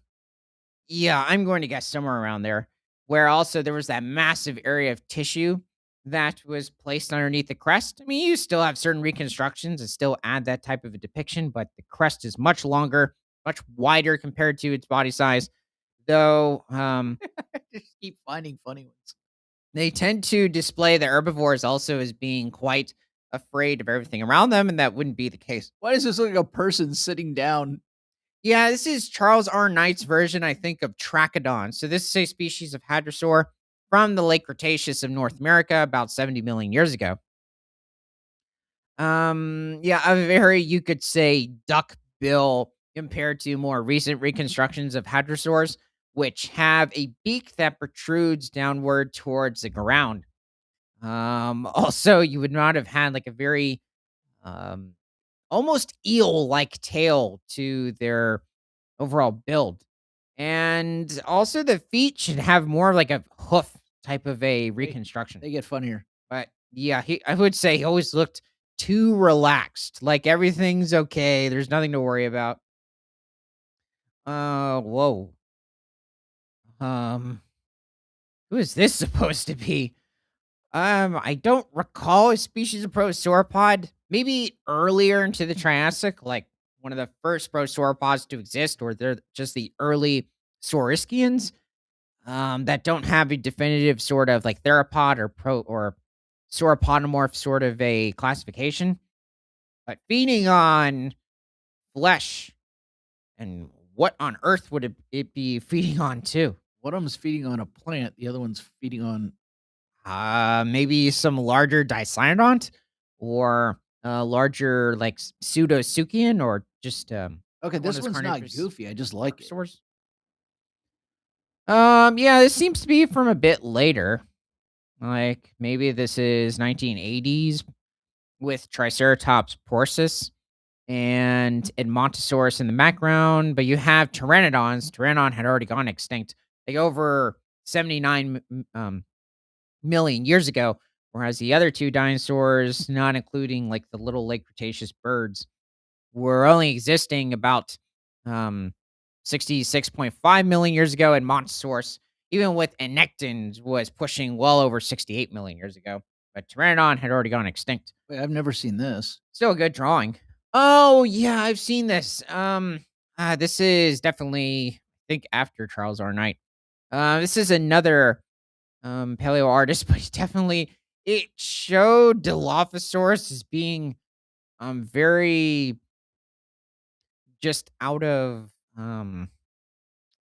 yeah, I'm going to guess somewhere around there. Where also there was that massive area of tissue that was placed underneath the crest. I mean, you still have certain reconstructions that still add that type of a depiction, but the crest is much longer, much wider compared to its body size. Though I just keep finding funny ones. they tend to display the herbivores also as being quite afraid of everything around them, and that wouldn't be the case. Why does this look like a person sitting down? Yeah, this is Charles R. Knight's version, I think, of Trachodon. So this is a species of hadrosaur from the late Cretaceous of North America about 70 million years ago. Yeah, a very, you could say, duck bill compared to more recent reconstructions of hadrosaurs, which have a beak that protrudes downward towards the ground. Also, you would not have had like a very um almost eel-like tail to their overall build. And also the feet should have more like a hoof type of a They reconstruction. they get funnier. But yeah, I would say he always looked too relaxed. Like everything's okay. There's nothing to worry about. Whoa. Um, who is this supposed to be? I don't recall a species of prosauropod. Maybe earlier into the Triassic, like one of the first prosauropods to exist, or they're just the early Saurischians. That don't have a definitive sort of like theropod or sauropodomorph sort of a classification, but feeding on flesh and what on earth would it be feeding on too? One of them's feeding on a plant, the other one's feeding on. Maybe some larger dicynodont or larger like pseudosuchian or just Okay, one of this those one's not carnivorous goofy, I just like it. herbivores. Yeah, this seems to be from a bit later. Like maybe this is 1980s with Triceratops porsus and Edmontosaurus in the background, but you have pteranodons. Pteranodon had already gone extinct like over 79 million years ago, whereas the other two dinosaurs, not including like the little late Cretaceous birds, were only existing about um 66.5 million years ago, and Montosaurus, even with Enectins, was pushing well over 68 million years ago. But Pteranodon had already gone extinct. Wait, I've never seen this. Still a good drawing. Oh yeah, I've seen this. This is definitely I think after Charles R. Knight. This is another paleo artist, but definitely it showed Dilophosaurus as being very just out of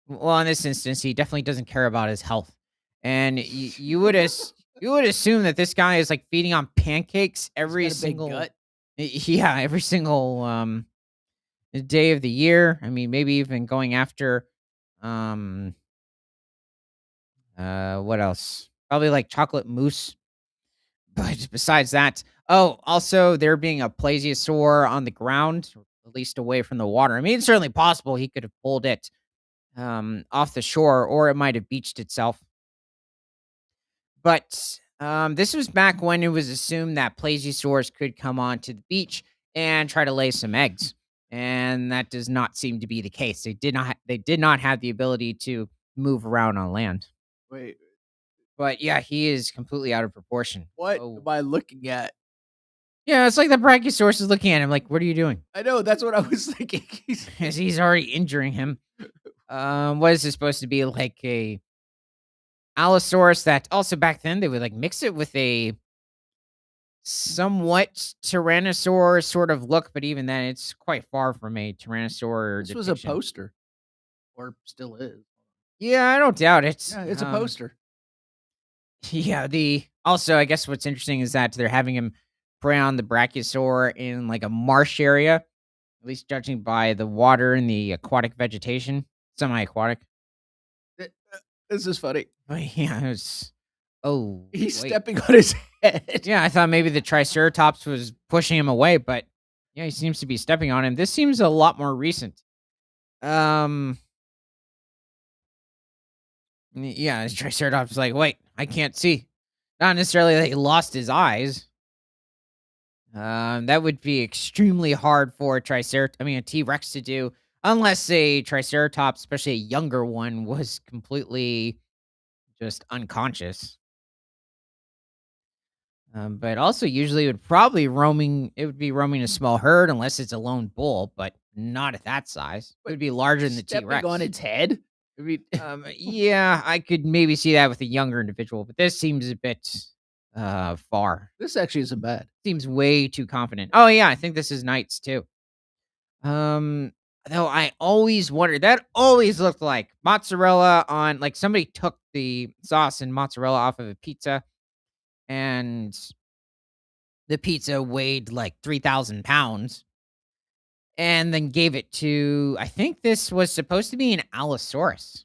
well, in this instance, he definitely doesn't care about his health. And you would assume that this guy is like feeding on pancakes He's every got a big single gut. yeah, every single day of the year. I mean, maybe even going after um what else? Probably like chocolate mousse. But besides that, oh, also there being a plesiosaur on the ground, or at least away from the water. I mean, it's certainly possible he could have pulled it off the shore, or it might have beached itself. But this was back when it was assumed that plesiosaurs could come onto the beach and try to lay some eggs, and that does not seem to be the case. They did not have the ability to move around on land. Wait, But yeah, he is completely out of proportion. what Oh, am I looking at? yeah, it's like the Brachiosaurus is looking at him like, "What are you doing?" I know, that's what I was thinking. As he's already injuring him. What is this supposed to be like a Allosaurus that also back then they would like mix it with a somewhat Tyrannosaur sort of look, but even then it's quite far from a Tyrannosaur This was a depiction. poster, or still is. Yeah, I don't doubt it. Yeah, it's a poster. Yeah, the also I guess what's interesting is that they're having him prey on the Brachiosaur in like a marsh area, at least judging by the water and the aquatic vegetation, semi-aquatic. This is funny. But yeah, it's oh He's wait. stepping on his head. Yeah, I thought maybe the Triceratops was pushing him away, but yeah, he seems to be stepping on him. This seems a lot more recent. Um, yeah, the Triceratops is like, wait, I can't see. Not necessarily that he lost his eyes. That would be extremely hard for a T Rex to do, unless a Triceratops, especially a younger one, was completely just unconscious. But also usually it would be roaming a small herd unless it's a lone bull, but not at that size. It But would be larger than the stepping on T-Rex. its head? I mean, Yeah, I could maybe see that with a younger individual, but this seems a bit far. this actually isn't bad. Seems way too confident. Oh yeah, I think this is Knights too. Though I always wondered, that always looked like mozzarella on like, somebody took the sauce and mozzarella off of a pizza, and the pizza weighed, like, 3,000 pounds, and then gave it to, I think this was supposed to be an Allosaurus.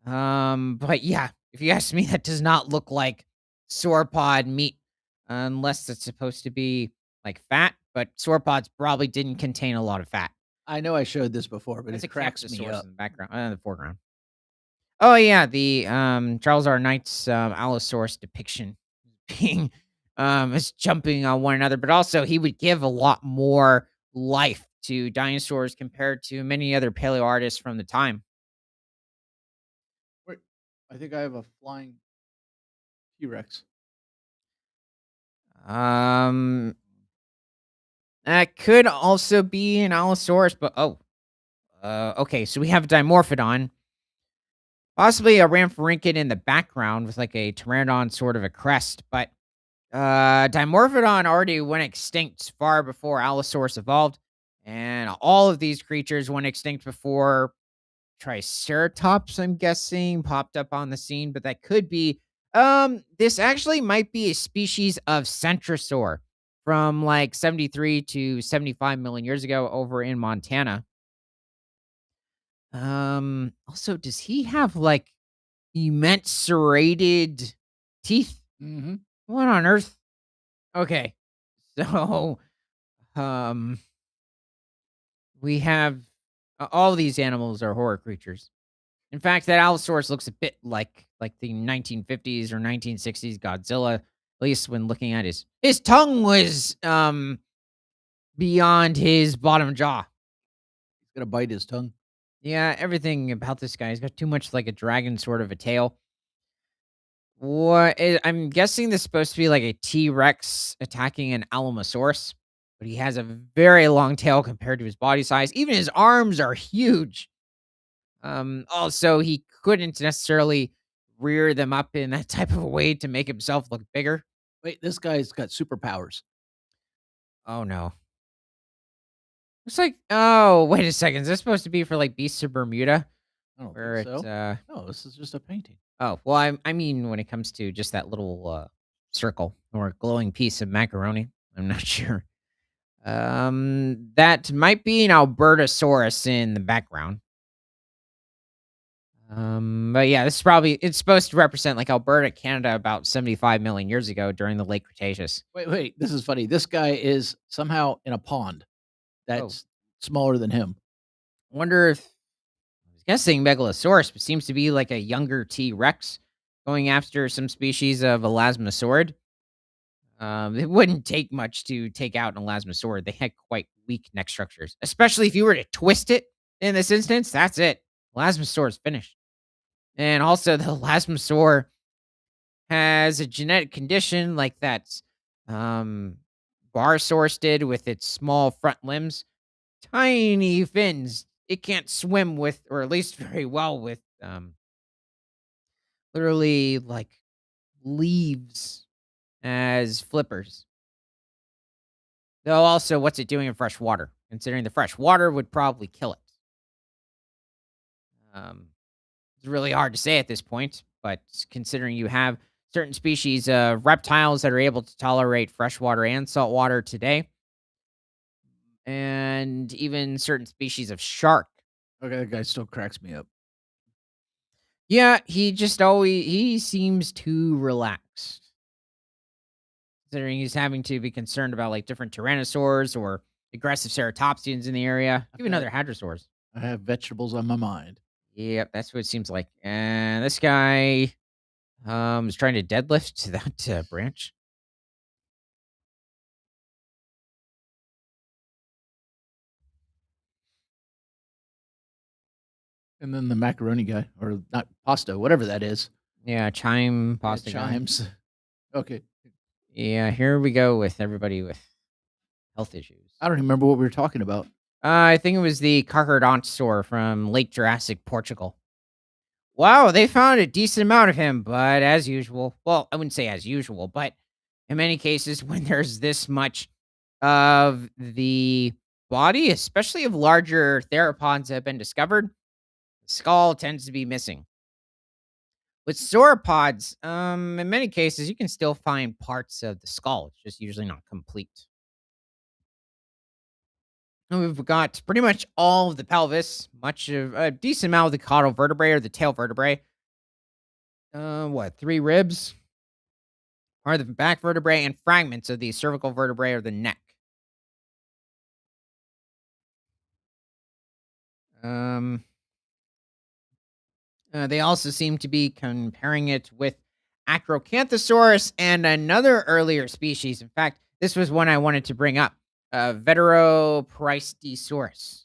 But yeah, if you ask me, that does not look like sauropod meat unless it's supposed to be, like, fat, but sauropods probably didn't contain a lot of fat. I know I showed this before, but That's it a cracks me Camptosaurus up. in the background, the foreground. Oh, yeah, the, Charles R. Knight's, Allosaurus depiction being, is jumping on one another, but also he would give a lot more life to dinosaurs compared to many other paleo artists from the time. Wait, I think I have a flying T-Rex. Um, that could also be an Allosaurus, but okay, so we have a Dimorphodon, possibly a Ramphorhynchid in the background with, like, a Pteranodon sort of a crest, but Dimorphodon already went extinct far before Allosaurus evolved, and all of these creatures went extinct before Triceratops, I'm guessing, popped up on the scene, but that could be. This actually might be a species of Centrosaur from like 73 to 75 million years ago over in Montana. Also, does he have like immense serrated teeth? Mhm. What on earth? Okay. So, um, we have all these animals are horror creatures. In fact, that Allosaurus looks a bit like the 1950s or 1960s Godzilla, at least when looking at his tongue was beyond his bottom jaw. He's gonna bite his tongue. Yeah, everything about this guy, he's got too much like a dragon sort of a tail. I'm guessing this is supposed to be like a T-Rex attacking an Alamosaurus, but he has a very long tail compared to his body size. Even his arms are huge. Also, he couldn't necessarily rear them up in that type of a way to make himself look bigger. Wait, this guy's got superpowers. Oh no. It's like, oh, wait a second. Is this supposed to be for like Beasts of Bermuda? I don't think Where it so. No, this is just a painting. oh, well, I mean when it comes to just that little circle or glowing piece of macaroni. I'm not sure. That might be an Albertosaurus in the background. But yeah, this is probably it's supposed to represent like Alberta, Canada, about 75 million years ago during the late Cretaceous. Wait, this is funny. This guy is somehow in a pond Oh, that's smaller than him. wonder if I was guessing Megalosaurus, but seems to be like a younger T Rex going after some species of elasmosaurid. It wouldn't take much to take out an elasmosaurid. They had quite weak neck structures, especially if you were to twist it in this instance. That's it. Elasmosaur is finished. And also, the elasmosaur has a genetic condition like that um Barosaurus did with its small front limbs, tiny fins. It can't swim with, or at least very well with, literally like leaves as flippers. Though also, what's it doing in fresh water? Considering the fresh water would probably kill it. Um, it's really hard to say at this point, but considering you have certain species of reptiles that are able to tolerate freshwater and saltwater today, and even certain species of shark. Okay, that guy still cracks me up. Yeah, he seems too relaxed. Considering he's having to be concerned about like different tyrannosaurs or aggressive ceratopsians in the area, I've even got other hadrosaurs. I have vegetables on my mind. Yep, that's what it seems like. And this guy is trying to deadlift to that branch. And then the macaroni guy, or not pasta, whatever that is. Yeah, chime Yeah, pasta guy. chimes. Okay. Yeah, here we go with everybody with health issues. I don't remember what we were talking about. I think it was the Carcharodontosaur from late Jurassic Portugal. Wow, they found a decent amount of him, but as usual, well, I wouldn't say as usual, but in many cases, when there's this much of the body, especially if larger theropods have been discovered, the skull tends to be missing. With sauropods, in many cases, you can still find parts of the skull. It's just usually not complete. And we've got pretty much all of the pelvis, much of a decent amount of the caudal vertebrae or the tail vertebrae. What, three ribs, part of the back vertebrae, and fragments of the cervical vertebrae or the neck. Um, they also seem to be comparing it with Acrocanthosaurus and another earlier species. In fact, this was one I wanted to bring up, Veteropreistosaurus.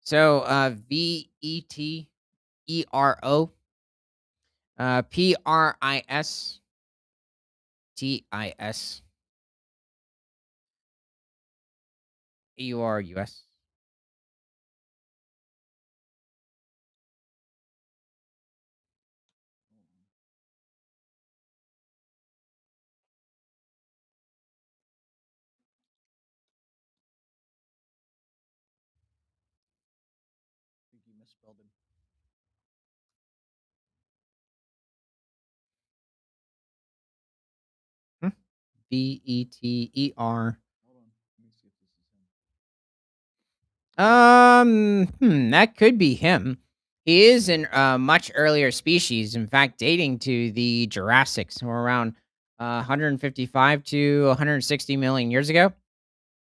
So, Vetero, Pristisaurus. Think you misspelled him. Hmm? Veter. Hold on. Let me see if this is him. That could be him. He is in a much earlier species, in fact, dating to the Jurassic, so around 155 to 160 million years ago.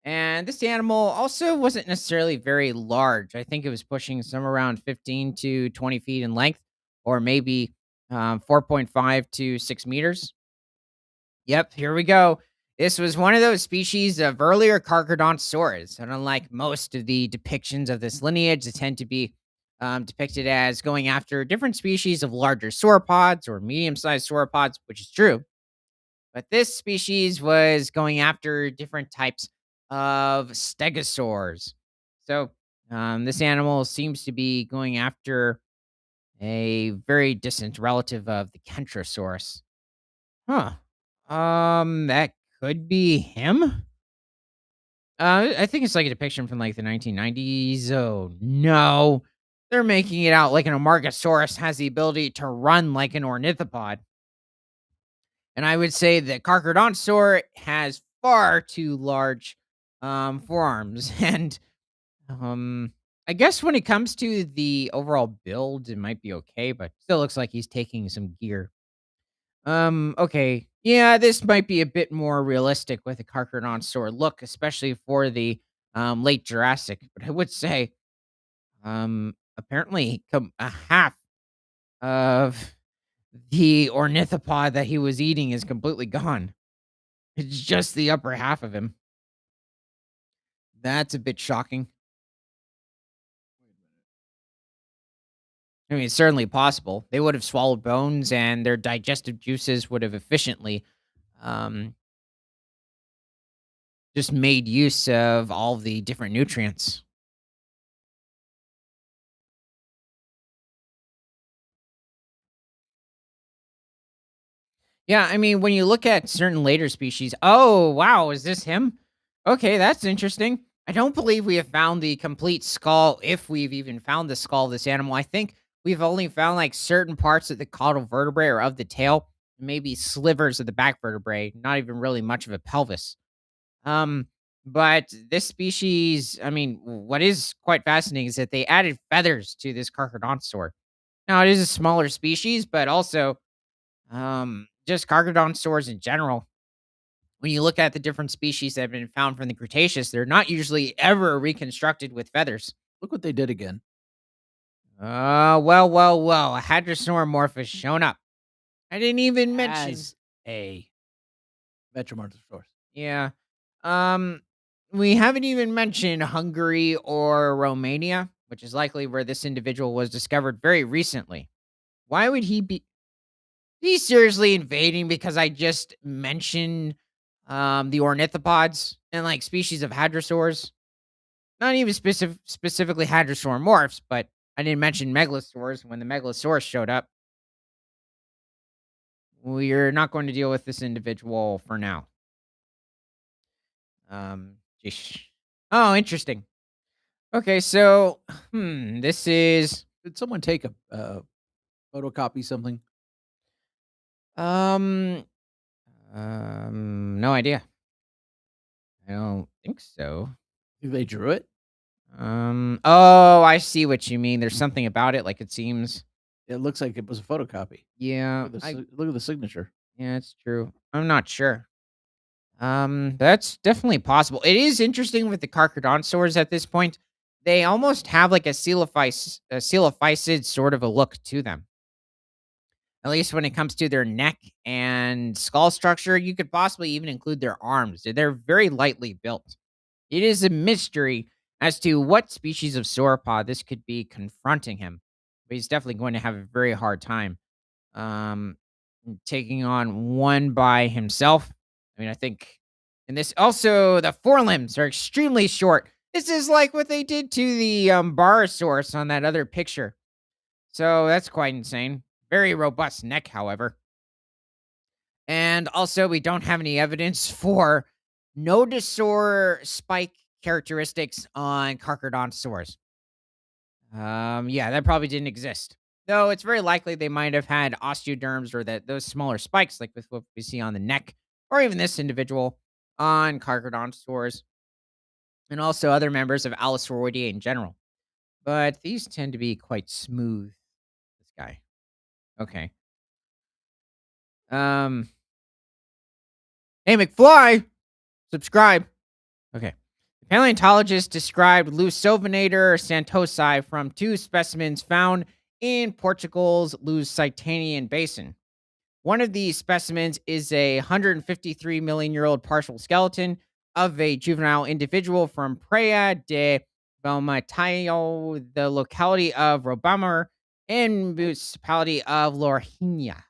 And this animal also wasn't necessarily very large. I think it was pushing somewhere around 15 to 20 feet in length, or maybe 4.5 to 6 meters. Yep, here we go. This was one of those species of earlier Carcharodontosaurs, and unlike most of the depictions of this lineage, they tend to be depicted as going after different species of larger sauropods or medium-sized sauropods, which is true. But this species was going after different types of stegosaurs. So this animal seems to be going after a very distant relative of the Kentrosaurus. Huh. That could be him. I think it's like a depiction from like the 1990s. Oh no, they're making it out like an Amargasaurus has the ability to run like an ornithopod, and I would say that Carcharodontosaur has far too large forearms, and um, I guess when it comes to the overall build, it might be okay, but still looks like he's taking some gear. Okay. Yeah, this might be a bit more realistic with a Carcharodontosaur look, especially for the late Jurassic. But I would say, apparently, a half of the ornithopod that he was eating is completely gone. It's just the upper half of him. That's a bit shocking. Wait a minute. I mean, it's certainly possible. They would have swallowed bones, and their digestive juices would have efficiently um, just made use of all the different nutrients. Yeah, I mean, when you look at certain later species, oh, wow, is this him? Okay, that's interesting. I don't believe we have found the complete skull, if we've even found the skull of this animal. I think we've only found like certain parts of the caudal vertebrae or of the tail, maybe slivers of the back vertebrae, not even really much of a pelvis. Um, but this species, I mean, what is quite fascinating is that they added feathers to this Carcharodontosaur. Now, it is a smaller species, but also just Carcharodontosaurs in general. When you look at the different species that have been found from the Cretaceous, they're not usually ever reconstructed with feathers. Look what they did again. Well. A Hadrosauromorph has shown up. I didn't even mention. As a Vetromartosaurus. Yeah. Um, we haven't even mentioned Hungary or Romania, which is likely where this individual was discovered very recently. Why would he be? He's seriously invading because I just mentioned the ornithopods and like species of hadrosaurs. Not even specifically hadrosauromorphs, but I didn't mention megalosaurs when the megalosaurus showed up. We're not going to deal with this individual for now. Sheesh. Oh, interesting. Okay, so this is Did someone take a photocopy something? um no idea. I don't think so. They drew it? Oh, I see what you mean. There's something about it, like it seems. It looks like it was a photocopy. Yeah, Look at the I look at the signature. yeah, it's true. I'm not sure. That's definitely possible. It is interesting with the carcodontosaurs at this point. They almost have like a coelophysid sort of a look to them. At least when it comes to their neck and skull structure, you could possibly even include their arms. They're very lightly built. It is a mystery as to what species of sauropod this could be confronting him. But he's definitely going to have a very hard time um, taking on one by himself. I mean, I think in this also the forelimbs are extremely short. This is like what they did to the barosaurus on that other picture. So that's quite insane. Very robust neck, however. And also, we don't have any evidence for nodosaur spike characteristics on carcodontosaurs. Yeah, that probably didn't exist. Though it's very likely they might have had osteoderms or that those smaller spikes, like with what we see on the neck, or even this individual on carcodontosaurs, and also other members of Allosauridae in general. But these tend to be quite smooth. This guy. Okay. Um. Hey, McFly, subscribe. Okay. The paleontologist described Lusovinator santosi from two specimens found in Portugal's Lusitanian Basin. One of these specimens is a 153 million year old partial skeleton of a juvenile individual from Praia de Balmatayo, the locality of Robamar, and municipality of Lorrinha.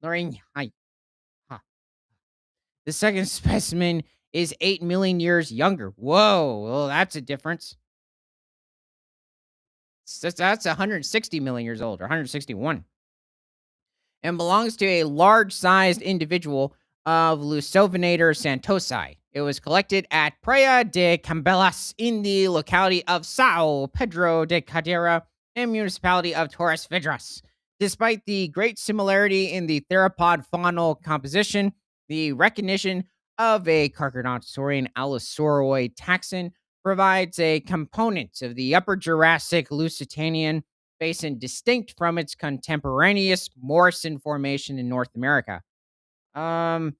Lorrinha. The second specimen is 8 million years younger. Whoa, well, that's a difference. That's 160 million years old, or 161, and belongs to a large-sized individual of Lusovinator santosi. It was collected at Praia de Cambelas in the locality of Sao Pedro de Cadeira and municipality of Torres Vedras. Despite the great similarity in the theropod faunal composition, the recognition of a Carcharodontosaurian Allosauroid taxon provides a component of the Upper Jurassic Lusitanian basin distinct from its contemporaneous Morrison Formation in North America. Um,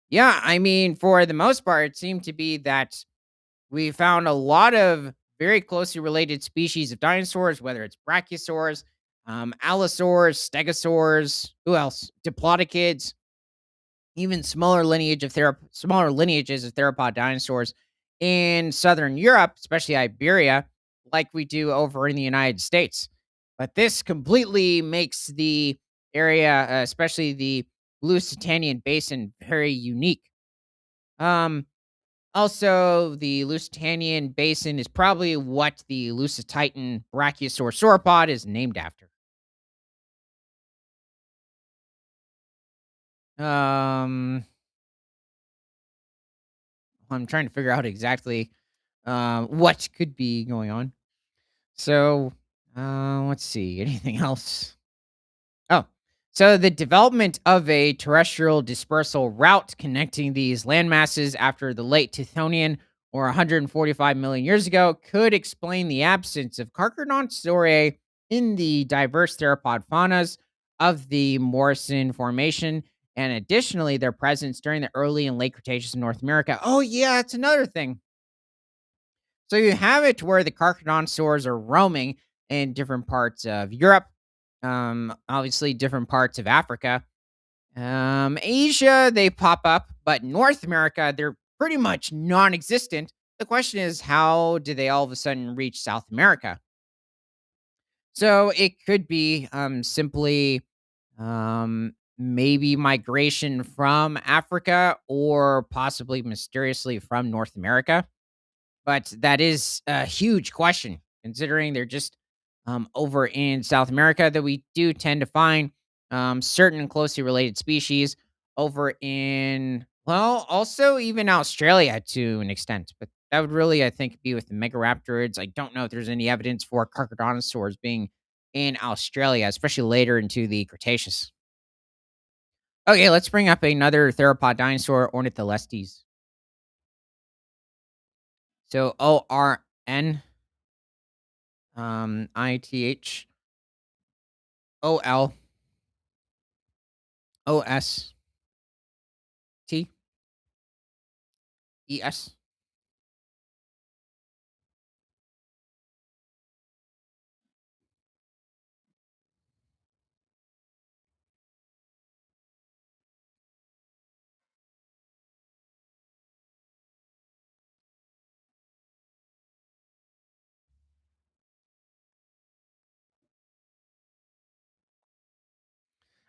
yeah, I mean, for the most part, it seemed to be that we found a lot of very closely related species of dinosaurs, whether it's brachiosaurs, allosaurs, stegosaurs, who else? Diplodocids, even smaller lineages of theropod dinosaurs in southern Europe, especially Iberia, like we do over in the United States. But this completely makes the area, especially the Lusitanian Basin, very unique. Um, Also, the Lusitanian Basin is probably what the Lusititan brachiosaur sauropod is named after. Um, I'm trying to figure out exactly what could be going on. So, let's see. Anything else? Oh, so the development of a terrestrial dispersal route connecting these landmasses after the late Tithonian or 145 million years ago could explain the absence of Carcharodontosauridae in the diverse theropod faunas of the Morrison Formation, and additionally their presence during the early and late Cretaceous in North America. Oh yeah, that's another thing. So you have it where the Carcharodontosaurs are roaming in different parts of Europe, obviously different parts of Africa. Asia, they pop up, but North America, they're pretty much non-existent. The question is, how do they all of a sudden reach South America? So it could be simply maybe migration from Africa or possibly mysteriously from North America. But that is a huge question considering they're just over in South America that we do tend to find certain closely related species over in Well, also even Australia to an extent, but that would really, I think, be with the Megaraptorids. I don't know if there's any evidence for Carcharodontosaurs being in Australia, especially later into the Cretaceous. Okay, let's bring up another theropod dinosaur, Ornitholestes. So Ornitholestes.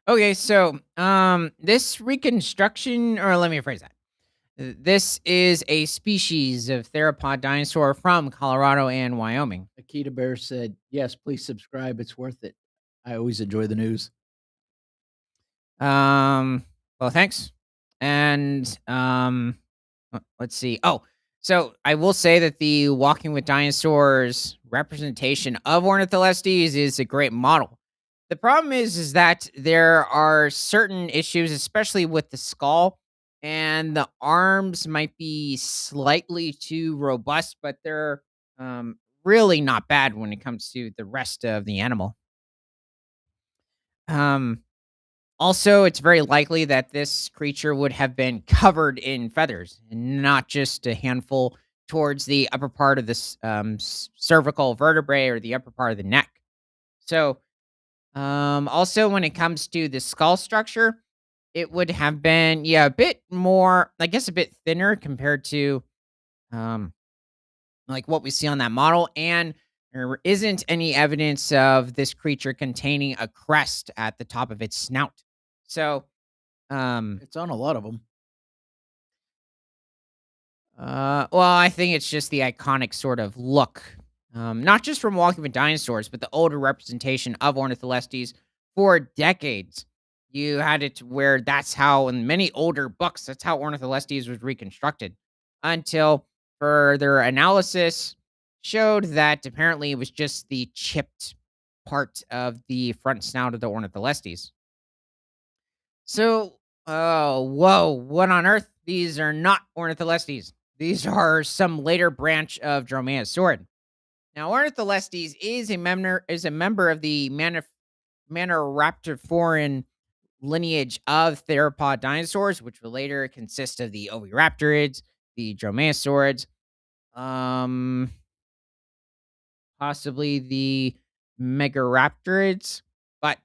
Okay, so this reconstruction, or let me rephrase that. This is a species of theropod dinosaur from Colorado and Wyoming. Akita Bear said, "Yes, please subscribe. It's worth it." I always enjoy the news. Um, well, thanks. And let's see. Oh, so I will say that the Walking with Dinosaurs representation of Ornitholestes is a great model. The problem is that there are certain issues, especially with the skull, and the arms might be slightly too robust, but they're really not bad when it comes to the rest of the animal. Um, Also, it's very likely that this creature would have been covered in feathers, and not just a handful towards the upper part of this cervical vertebrae or the upper part of the neck. So, also when it comes to the skull structure, it would have been, yeah, a bit more, I guess, a bit thinner compared to um, like what we see on that model, and there isn't any evidence of this creature containing a crest at the top of its snout. So, um, It's on a lot of them. well, I think it's just the iconic sort of look, not just from Walking with Dinosaurs, but the older representation of Ornitholestes for decades. You had it to where that's how, in many older books, that's how Ornitholestes was reconstructed, until further analysis showed that apparently it was just the chipped part of the front snout of the Ornitholestes. So, oh, whoa, what on earth? These are not Ornitholestes. These are some later branch of Dromaeosaurid. Now, Ornitholestes is a member of the Maniraptoriform lineage of theropod dinosaurs, which will later consist of the Oviraptorids, the Dromaeosaurids, um, possibly the Megaraptorids. But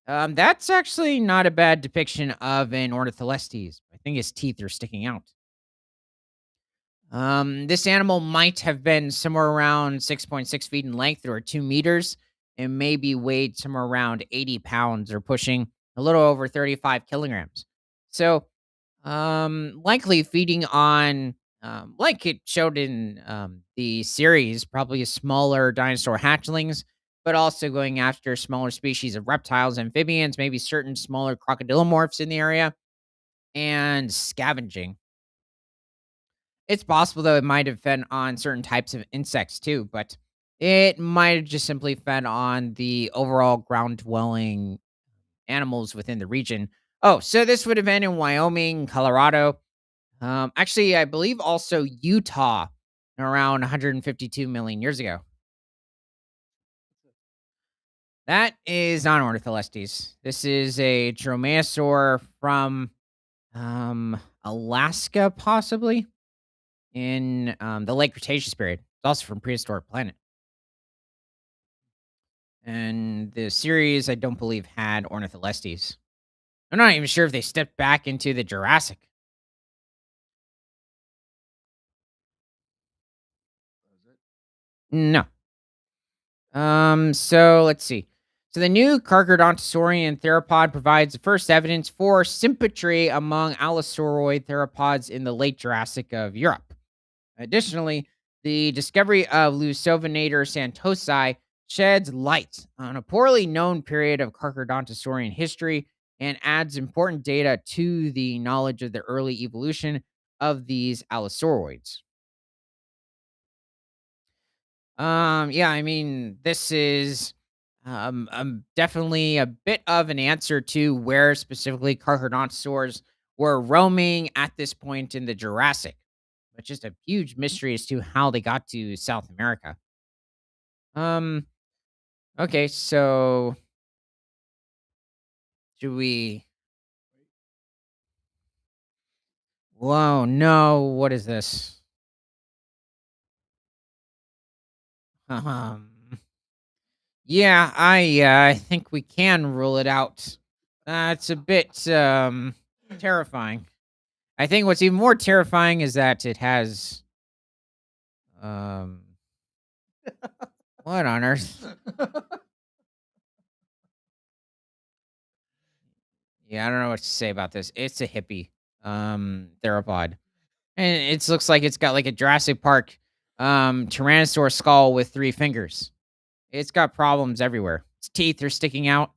that's actually not a bad depiction of an Ornitholestes. I think his teeth are sticking out. This animal might have been somewhere around 6.6 feet in length or 2 meters and maybe weighed somewhere around 80 pounds or pushing a little over 35 kilograms. So, likely feeding on, like it showed in the series, probably smaller dinosaur hatchlings, but also going after smaller species of reptiles, amphibians, maybe certain smaller crocodilomorphs in the area, and scavenging. It's possible, though, it might have fed on certain types of insects too, but it might have just simply fed on the overall ground dwelling animals within the region. Oh, so this would have been in Wyoming, Colorado. Actually, I believe also Utah around 152 million years ago. That is not Ornitholestes. This is a dromaeosaur from Alaska, possibly in the late Cretaceous period. It's also from prehistoric planet. And the series, I don't believe, had Ornitholestes. I'm not even sure if they stepped back into the Jurassic. No. So let's see. So the new Carcharodontosaurian theropod provides the first evidence for symmetry among allosauroid theropods in the late Jurassic of Europe. Additionally, the discovery of Lucovinator santosi sheds light on a poorly known period of Carcharodontosaurian history and adds important data to the knowledge of the early evolution of these allosauroids. Yeah, I mean, this is definitely a bit of an answer to where specifically carcharodontosaurs were roaming at this point in the Jurassic, but just a huge mystery as to how they got to South America. Um, okay, so should we? Whoa, no, what is this? Um, yeah, I think we can rule it out. It's a bit terrifying. I think what's even more terrifying is that it has um what on earth? Yeah, I don't know what to say about this. It's a hippie theropod. And it looks like it's got like a Jurassic Park tyrannosaur skull with 3 fingers. It's got problems everywhere. Its teeth are sticking out.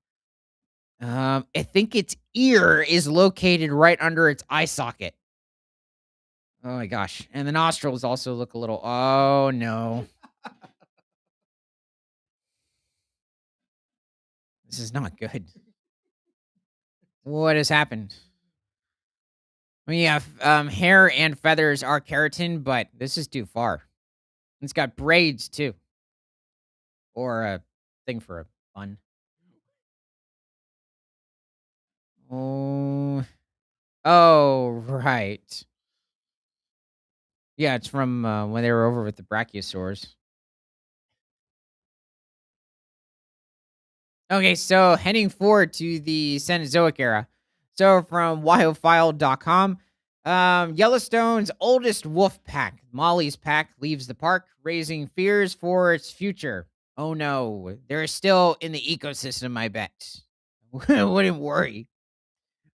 I think its ear is located right under its eye socket. Oh my gosh. And the nostrils also look a little, oh no. This is not good. What has happened? I mean, yeah, hair and feathers are keratin, but this is too far. It's got braids too, or a thing for a bun. Oh, oh, right. Yeah, it's from when they were over with the brachiosaurs. Okay, so heading forward to the Cenozoic era. So from wildfile.com, Yellowstone's oldest wolf pack, Molly's pack, leaves the park, raising fears for its future. Oh no, they're still in the ecosystem, I bet. Wouldn't worry.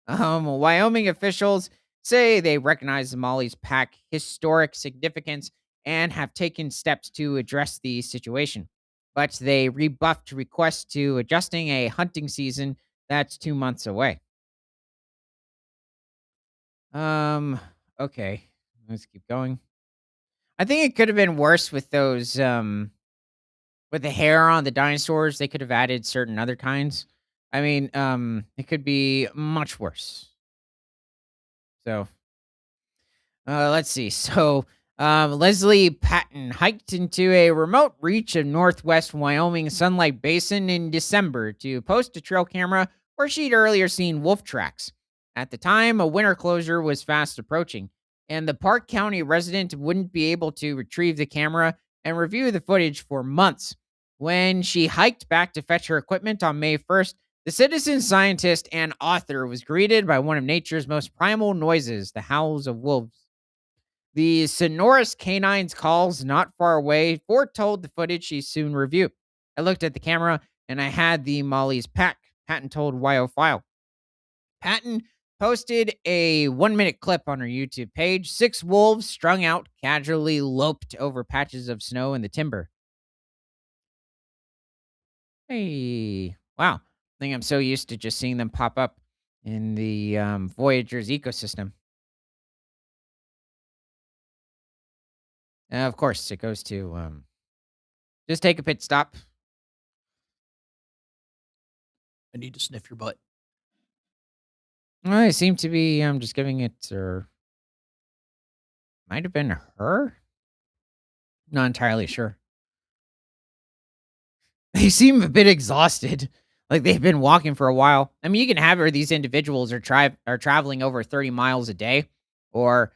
Wyoming officials say they recognize the Molly's pack historic significance and have taken steps to address the situation. But they rebuffed requests to adjusting a hunting season that's 2 months away. Um, okay. Let's keep going. I think it could have been worse with those with the hair on the dinosaurs. They could have added certain other kinds. I mean, it could be much worse. So let's see. So, Leslie Patton hiked into a remote reach of northwest Wyoming Sunlight Basin in December to post a trail camera where she'd earlier seen wolf tracks. At the time, a winter closure was fast approaching, and the Park County resident wouldn't be able to retrieve the camera and review the footage for months. When she hiked back to fetch her equipment on May 1st, the citizen scientist and author was greeted by one of nature's most primal noises, the howls of wolves. The sonorous canine's calls not far away foretold the footage she soon reviewed. I looked at the camera and I had the Molly's pack, Patton told File. Patton posted a 1 minute clip on her YouTube page. 6 wolves strung out casually loped over patches of snow in the timber. Hey, wow. I think I'm so used to just seeing them pop up in the Voyager's ecosystem. Of course, it goes to just take a pit stop. I need to sniff your butt. I seem to be just giving it, or might have been her. Not entirely sure. They seem a bit exhausted, like they've been walking for a while. I mean, you can have where these individuals are traveling over 30 miles a day, or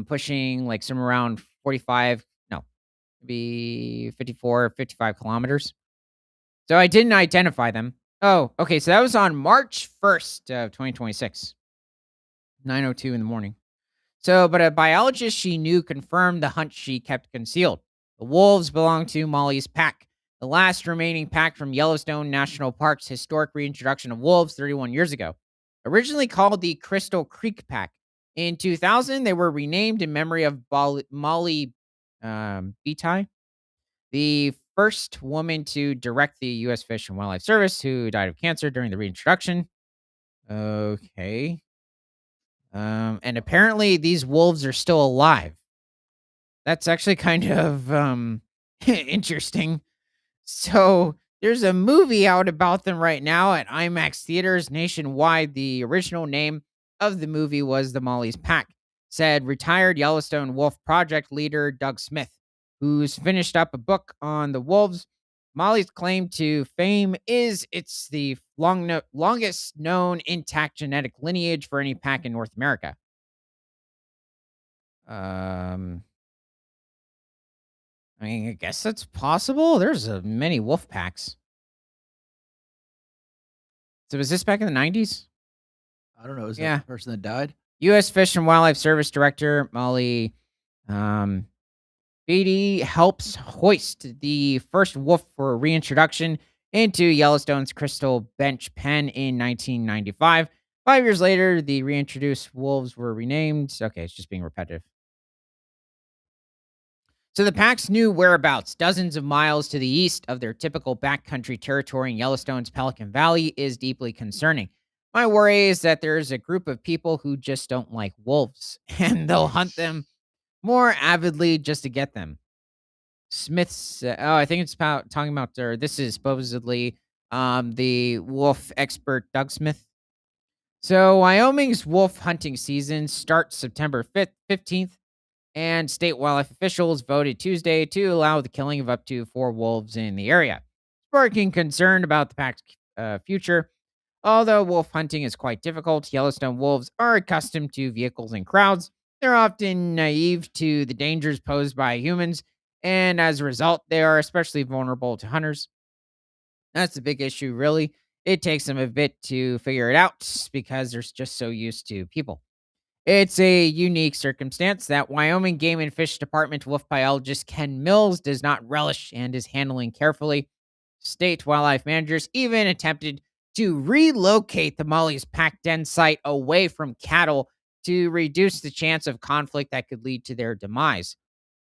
pushing like some around 45, no, maybe 54, 55 kilometers. So I didn't identify them. Oh, okay. So that was on March 1st of 2026, 9:02 in the morning. So, but a biologist she knew confirmed the hunt she kept concealed. The wolves belonged to Molly's pack, the last remaining pack from Yellowstone National Park's historic reintroduction of wolves 31 years ago. Originally called the Crystal Creek Pack. In 2000, they were renamed in memory of Molly Betai, the first woman to direct the U.S. Fish and Wildlife Service who died of cancer during the reintroduction. Okay. And apparently these wolves are still alive. That's actually kind of interesting. So there's a movie out about them right now at IMAX theaters nationwide. The original name of the movie was The Molly's Pack, said retired Yellowstone Wolf Project leader Doug Smith, who's finished up a book on the wolves. Molly's claim to fame is it's the longest known intact genetic lineage for any pack in North America. Um, I mean, I guess that's possible. There's many wolf packs. So was this back in the 90s? I don't know, is that Yeah. the person that died? U.S. Fish and Wildlife Service Director Molly um, Beatty helps hoist the first wolf for reintroduction into Yellowstone's Crystal Bench Pen in 1995. 5 years later, the reintroduced wolves were renamed. Okay, it's just being repetitive. So the pack's new whereabouts, dozens of miles to the east of their typical backcountry territory in Yellowstone's Pelican Valley, is deeply concerning. My worry is that there's a group of people who just don't like wolves, and they'll hunt them more avidly just to get them. Smith's, I think it's about talking about, or this is supposedly the wolf expert Doug Smith. So Wyoming's wolf hunting season starts September 15th, and state wildlife officials voted Tuesday to allow the killing of up to 4 wolves in the area, sparking concern about the pack's future. Although wolf hunting is quite difficult, Yellowstone wolves are accustomed to vehicles and crowds. They're often naive to the dangers posed by humans, and as a result, they are especially vulnerable to hunters. That's the big issue, really. It takes them a bit to figure it out because they're just so used to people. It's a unique circumstance that Wyoming Game and Fish Department wolf biologist Ken Mills does not relish and is handling carefully. State wildlife managers even attempted to relocate the Molly's pack den site away from cattle to reduce the chance of conflict that could lead to their demise.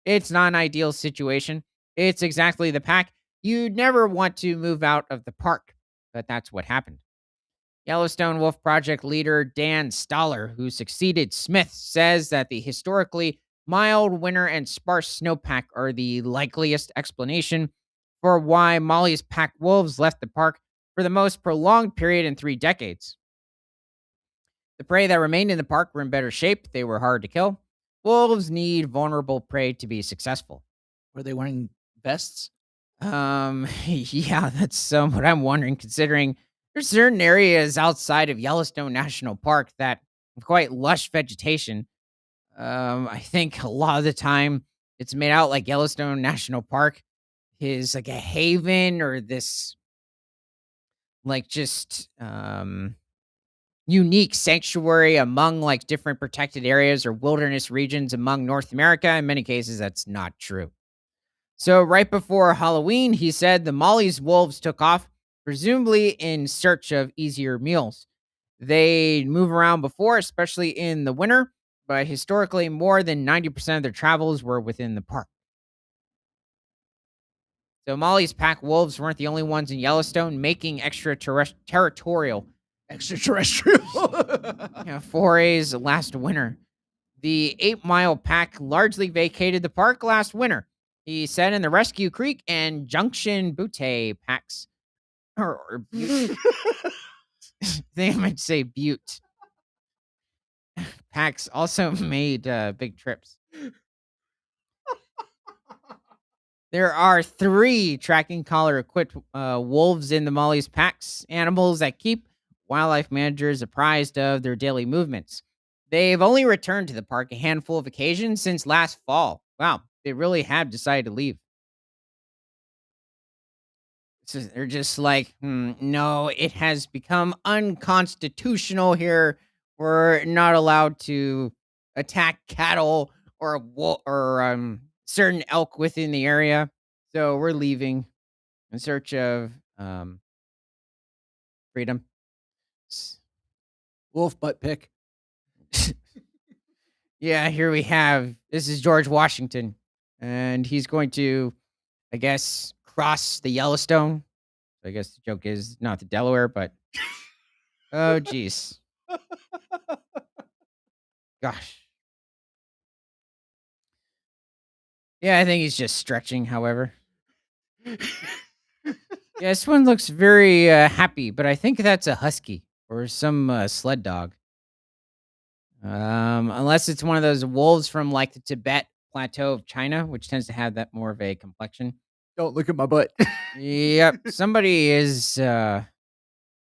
It's not an ideal situation. It's exactly the pack you'd never want to move out of the park, but that's what happened. Yellowstone Wolf Project leader Dan Stoller, who succeeded Smith, says that the historically mild winter and sparse snowpack are the likeliest explanation for why Molly's pack wolves left the park for the most prolonged period in 3 decades. The prey that remained in the park were in better shape, they were hard to kill. Wolves need vulnerable prey to be successful. Were they wearing vests? Yeah, that's what I'm wondering, considering there's certain areas outside of Yellowstone National Park that have quite lush vegetation. I think a lot of the time it's made out like Yellowstone National Park is like a haven or this like just unique sanctuary among like different protected areas or wilderness regions among North America. In many cases, that's not true. So, right before Halloween, he said the Molly's wolves took off, presumably in search of easier meals. They move around before, especially in the winter, but historically, more than 90% of their travels were within the park. So, Molly's pack wolves weren't the only ones in Yellowstone making extraterritorial Extraterrestrial. forays last winter. The 8 Mile pack largely vacated the park last winter, he said in the Rescue Creek and Junction Butte packs. Or Butte. They might say Butte. Packs also made big trips. There are 3 tracking collar equipped wolves in the Molly's packs, animals that keep wildlife managers apprised of their daily movements. They've only returned to the park a handful of occasions since last fall. Wow, they really have decided to leave. They're just like, no, it has become unconstitutional here. We're not allowed to attack cattle or certain elk within the area. So we're leaving in search of freedom. S- Wolf butt pick. Yeah, here we have this is George Washington, and he's going to, I guess, cross the Yellowstone. So I guess the joke is not the Delaware, but Oh, jeez. Gosh. Yeah, I think he's just stretching, however. Yeah, this one looks very happy, but I think that's a husky or some sled dog. Unless it's one of those wolves from like the Tibet plateau of China, which tends to have that more of a complexion. Don't look at my butt. Yep, somebody is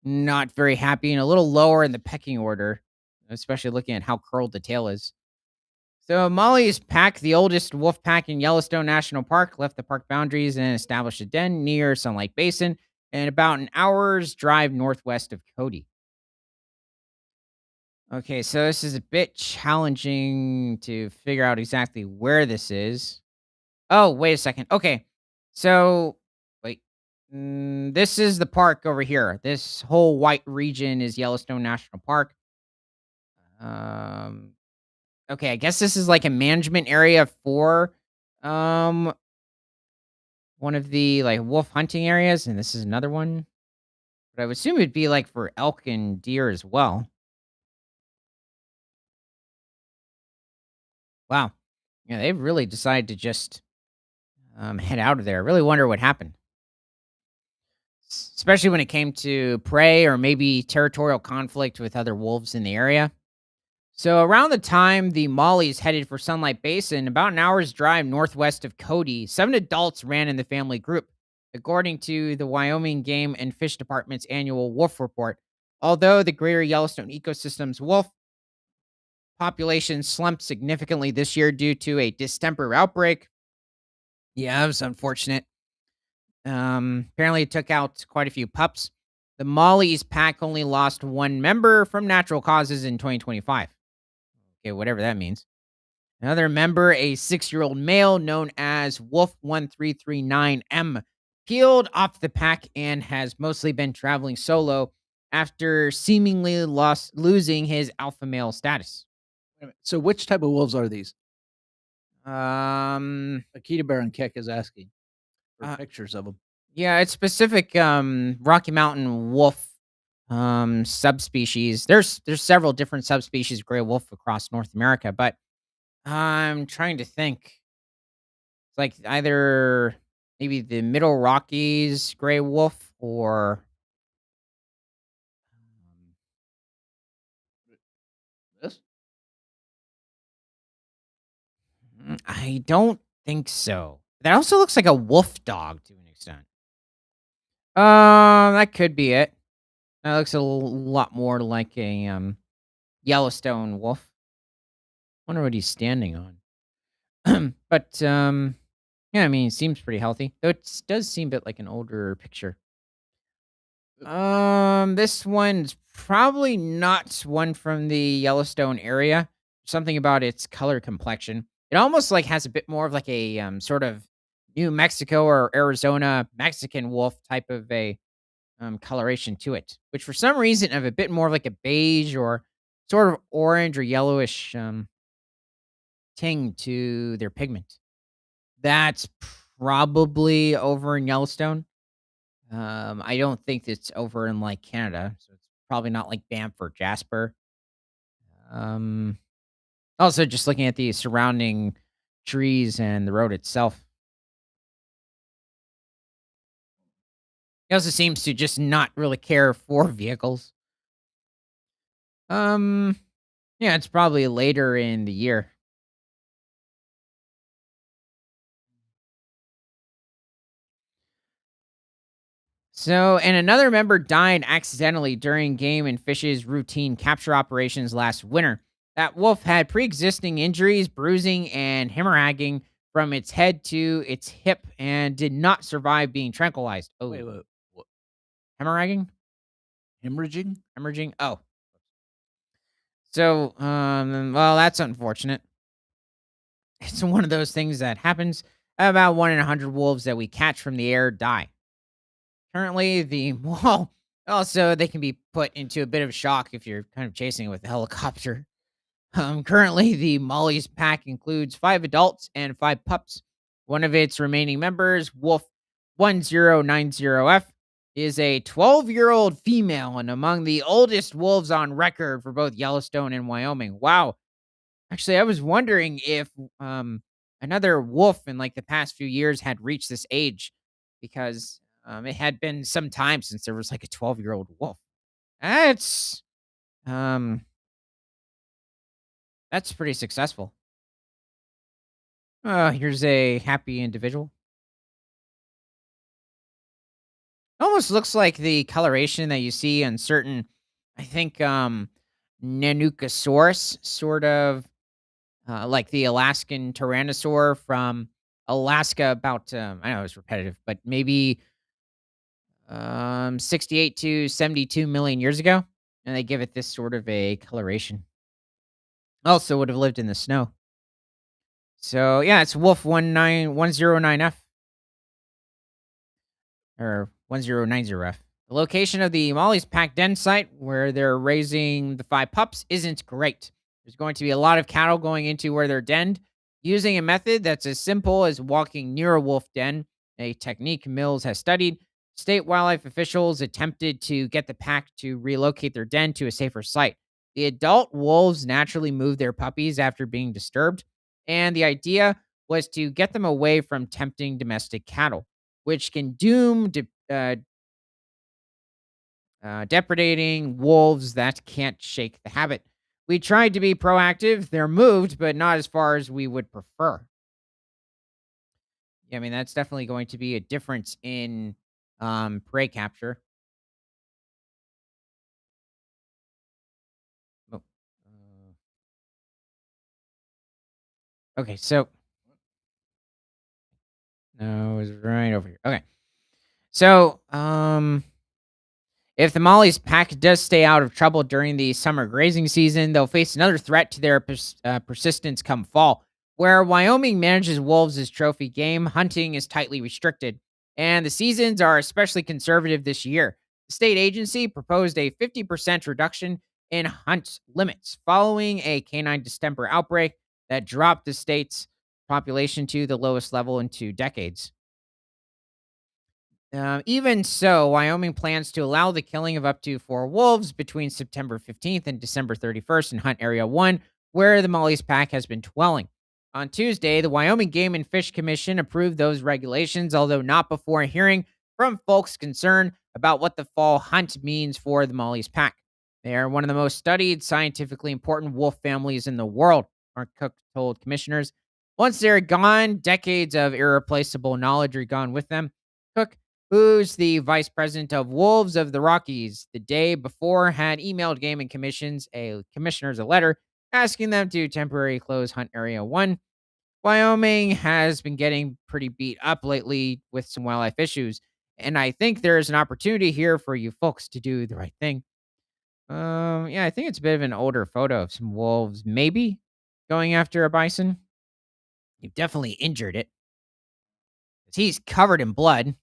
not very happy and a little lower in the pecking order, especially looking at how curled the tail is. So Molly's pack, the oldest wolf pack in Yellowstone National Park, left the park boundaries and established a den near Sunlight Basin and about an hour's drive northwest of Cody. Okay, so this is a bit challenging to figure out exactly where this is. Oh, wait a second. Okay, so wait, this is the park over here. This whole white region is Yellowstone National Park. Um, okay, I guess this is like a management area for um one of the like wolf hunting areas, and this is another one. But I would assume it'd be like for elk and deer as well. Wow. Yeah, they've really decided to just head out of there. I really wonder what happened. Especially when it came to prey or maybe territorial conflict with other wolves in the area. So, around the time the Mollies headed for Sunlight Basin, about an hour's drive northwest of Cody, 7 adults ran in the family group, according to the Wyoming Game and Fish Department's annual wolf report. Although the greater Yellowstone ecosystem's wolf population slumped significantly this year due to a distemper outbreak. Yeah, it was unfortunate. Apparently it took out quite a few pups. The Molly's pack only lost one member from natural causes in 2025. Okay, whatever that means. Another member, a 6-year-old male known as Wolf 1339M, peeled off the pack and has mostly been traveling solo after seemingly losing his alpha male status. Wait a minute, so which type of wolves are these? Um, Akita Bear and Keck is asking for uh, pictures of them. yeah, it's specific Rocky Mountain wolf subspecies. There's several different subspecies of gray wolf across North America, but I'm trying to think. It's like either maybe the Middle Rockies gray wolf or This? I don't think so. That also looks like a wolf dog to an extent. That could be it. That looks a lot more like a Yellowstone wolf. Wonder what he's standing on. But yeah, I mean, it seems pretty healthy. Though it does seem a bit like an older picture. This one's probably not one from the Yellowstone area. Something about its color complexion. It almost like has a bit more of like a sort of New Mexico or Arizona Mexican wolf type of a coloration to it, which for some reason have a bit more of like a beige or sort of orange or yellowish ting to their pigment. That's probably over in Yellowstone. I don't think it's over in like Canada, so it's probably not like Banff or Jasper. Um, Also just looking at the surrounding trees and the road itself. He also seems to just not really care for vehicles. Um, yeah, it's probably later in the year. So, and another member died accidentally during Game and Fish's routine capture operations last winter. That wolf had pre existing injuries, bruising, and hemorrhaging from its head to its hip and did not survive being tranquilized. Wait, Oh, wait, what? hemorrhaging? Hemorrhaging? Hemorrhaging? Oh. So, well, that's unfortunate. It's one of those things that happens. About 1 in 100 wolves that we catch from the air die. Currently, the well, also they can be put into a bit of shock if you're kind of chasing it with a helicopter. Currently, the Molly's pack includes 5 adults and 5 pups. One of its remaining members, Wolf 1090F, is a 12-year-old female and among the oldest wolves on record for both Yellowstone and Wyoming. Wow. Actually, I was wondering if um, another wolf in like the past few years had reached this age because it had been some time since there was like a 12-year-old wolf. That's um, that's pretty successful. Here's a happy individual. Almost looks like the coloration that you see on certain, I think, Nanukosaurus, sort of like the Alaskan Tyrannosaur from Alaska. About I know it's repetitive, but maybe 68 to 72 million years ago, and they give it this sort of a coloration. Also, would have lived in the snow. So yeah, it's Wolf 19109F. Or 1090F. The location of the Molly's Pack Den site where they're raising the 5 pups isn't great. There's going to be a lot of cattle going into where they're denned. Using a method that's as simple as walking near a wolf den, a technique Mills has studied, state wildlife officials attempted to get the pack to relocate their den to a safer site. The adult wolves naturally move their puppies after being disturbed, and the idea was to get them away from tempting domestic cattle, which can doom depredating wolves that can't shake the habit. We tried to be proactive. They're moved, but not as far as we would prefer. Yeah, I mean, that's definitely going to be a difference in prey capture. Oh, okay, so no, it's right over here. Okay, so if the Molly's pack does stay out of trouble during the summer grazing season, they'll face another threat to their persistence come fall. Where Wyoming manages wolves as trophy game, hunting is tightly restricted, and the seasons are especially conservative this year. The state agency proposed a 50% reduction in hunt limits following a canine distemper outbreak that dropped the state's population to the lowest level in 2 decades. Even so, Wyoming plans to allow the killing of up to 4 wolves between September 15th and December 31st in Hunt Area 1, where the Molly's pack has been dwelling. On Tuesday, the Wyoming Game and Fish Commission approved those regulations, although not before hearing from folks concerned about what the fall hunt means for the Molly's pack. They are one of the most studied, scientifically important wolf families in the world, Mark Cook told commissioners. Once they're gone, decades of irreplaceable knowledge are gone with them. Cook, who's the vice president of Wolves of the Rockies, the day before had emailed gaming commissioners a letter asking them to temporarily close Hunt Area 1. Wyoming has been getting pretty beat up lately with some wildlife issues, and I think there's an opportunity here for you folks to do the right thing. Yeah, I think it's a bit of an older photo of some wolves, maybe going after a bison. You've definitely injured it. 'Cause he's covered in blood.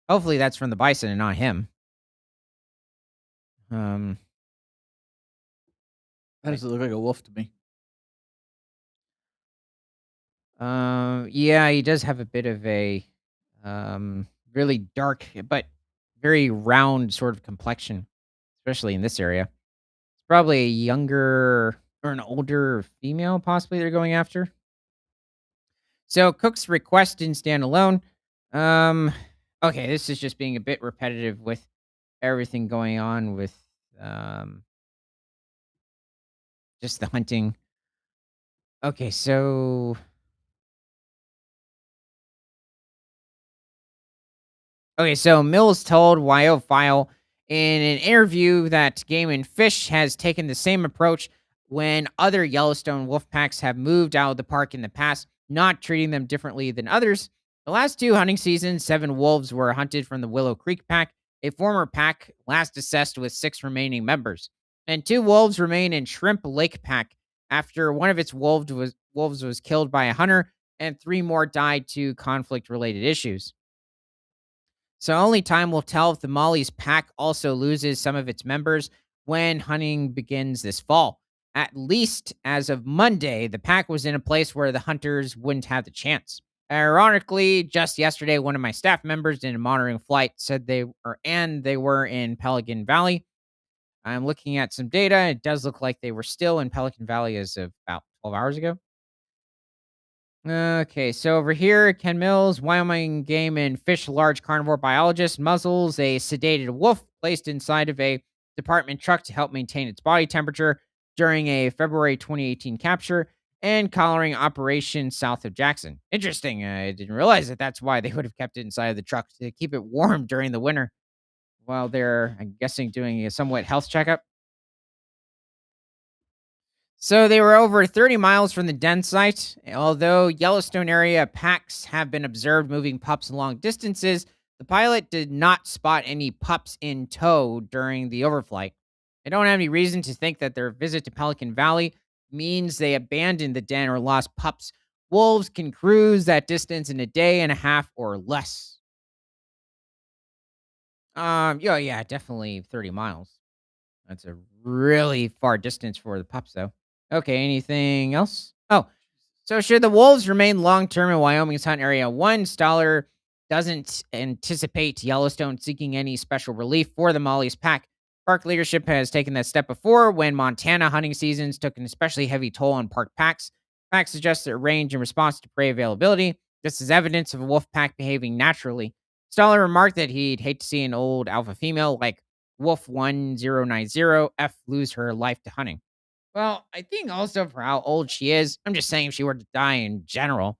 Hopefully that's from the bison and not him. Um, That right. doesn't look like a wolf to me. Yeah, he does have a bit of a really dark but very round sort of complexion, especially in this area. It's probably a younger or an older female, possibly they're going after. So Cook's request didn't stand alone. Um, okay, this is just being a bit repetitive with everything going on with um just the hunting. Okay, so Mills told WyoFile in an interview that Game and Fish has taken the same approach when other Yellowstone wolf packs have moved out of the park in the past, not treating them differently than others. The last 2 hunting seasons, 7 wolves were hunted from the Willow Creek pack, a former pack last assessed with 6 remaining members. And 2 wolves remain in Shrimp Lake pack after one of its wolves was killed by a hunter, and 3 more died to conflict related issues. So only time will tell if the Molly's pack also loses some of its members when hunting begins this fall. At least as of Monday, the pack was in a place where the hunters wouldn't have the chance. Ironically, just yesterday, one of my staff members in a monitoring flight said they were in Pelican Valley. I'm looking at some data. It does look like they were still in Pelican Valley as of about 12 hours ago. Okay, so over here, Ken Mills, Wyoming game and fish large carnivore biologist, muzzles a sedated wolf placed inside of a department truck to help maintain its body temperature during a February 2018 capture and collaring operation south of Jackson. Interesting. I didn't realize that that's why they would have kept it inside of the truck to keep it warm during the winter while they're, I'm guessing, doing a somewhat health checkup. So they were over 30 miles from the den site. Although Yellowstone area packs have been observed moving pups long distances, the pilot did not spot any pups in tow during the overflight. They don't have any reason to think that their visit to Pelican Valley means they abandoned the den or lost pups. Wolves can cruise that distance in a day and a half or less. Yeah, definitely 30 miles. That's a really far distance for the pups, though. Okay, anything else? Oh, so should the wolves remain long term in Wyoming's hunt area? One Stoller doesn't anticipate Yellowstone seeking any special relief for the Molly's pack. Park leadership has taken that step before when Montana hunting seasons took an especially heavy toll on park packs. Facts suggest their range in response to prey availability. This is evidence of a wolf pack behaving naturally. Stoller remarked that he'd hate to see an old alpha female like Wolf 1090 F lose her life to hunting. Well, I think also for how old she is, I'm just saying if she were to die in general,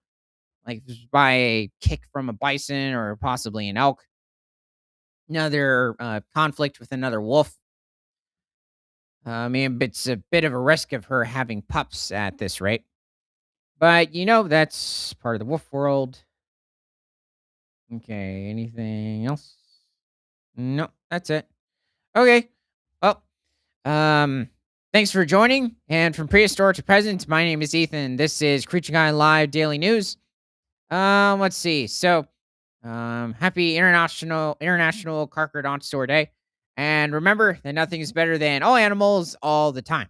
like just by a kick from a bison or possibly an elk, another conflict with another wolf. I mean, it's a bit of a risk of her having pups at this rate. But that's part of the wolf world. Okay, anything else? No, that's it. Okay. Well, thanks for joining. And from prehistoric to present, my name is Ethan. This is Creature Guy Live Daily News. Let's see. So, happy International Carcrodontosaur Day. And remember that nothing is better than all animals all the time.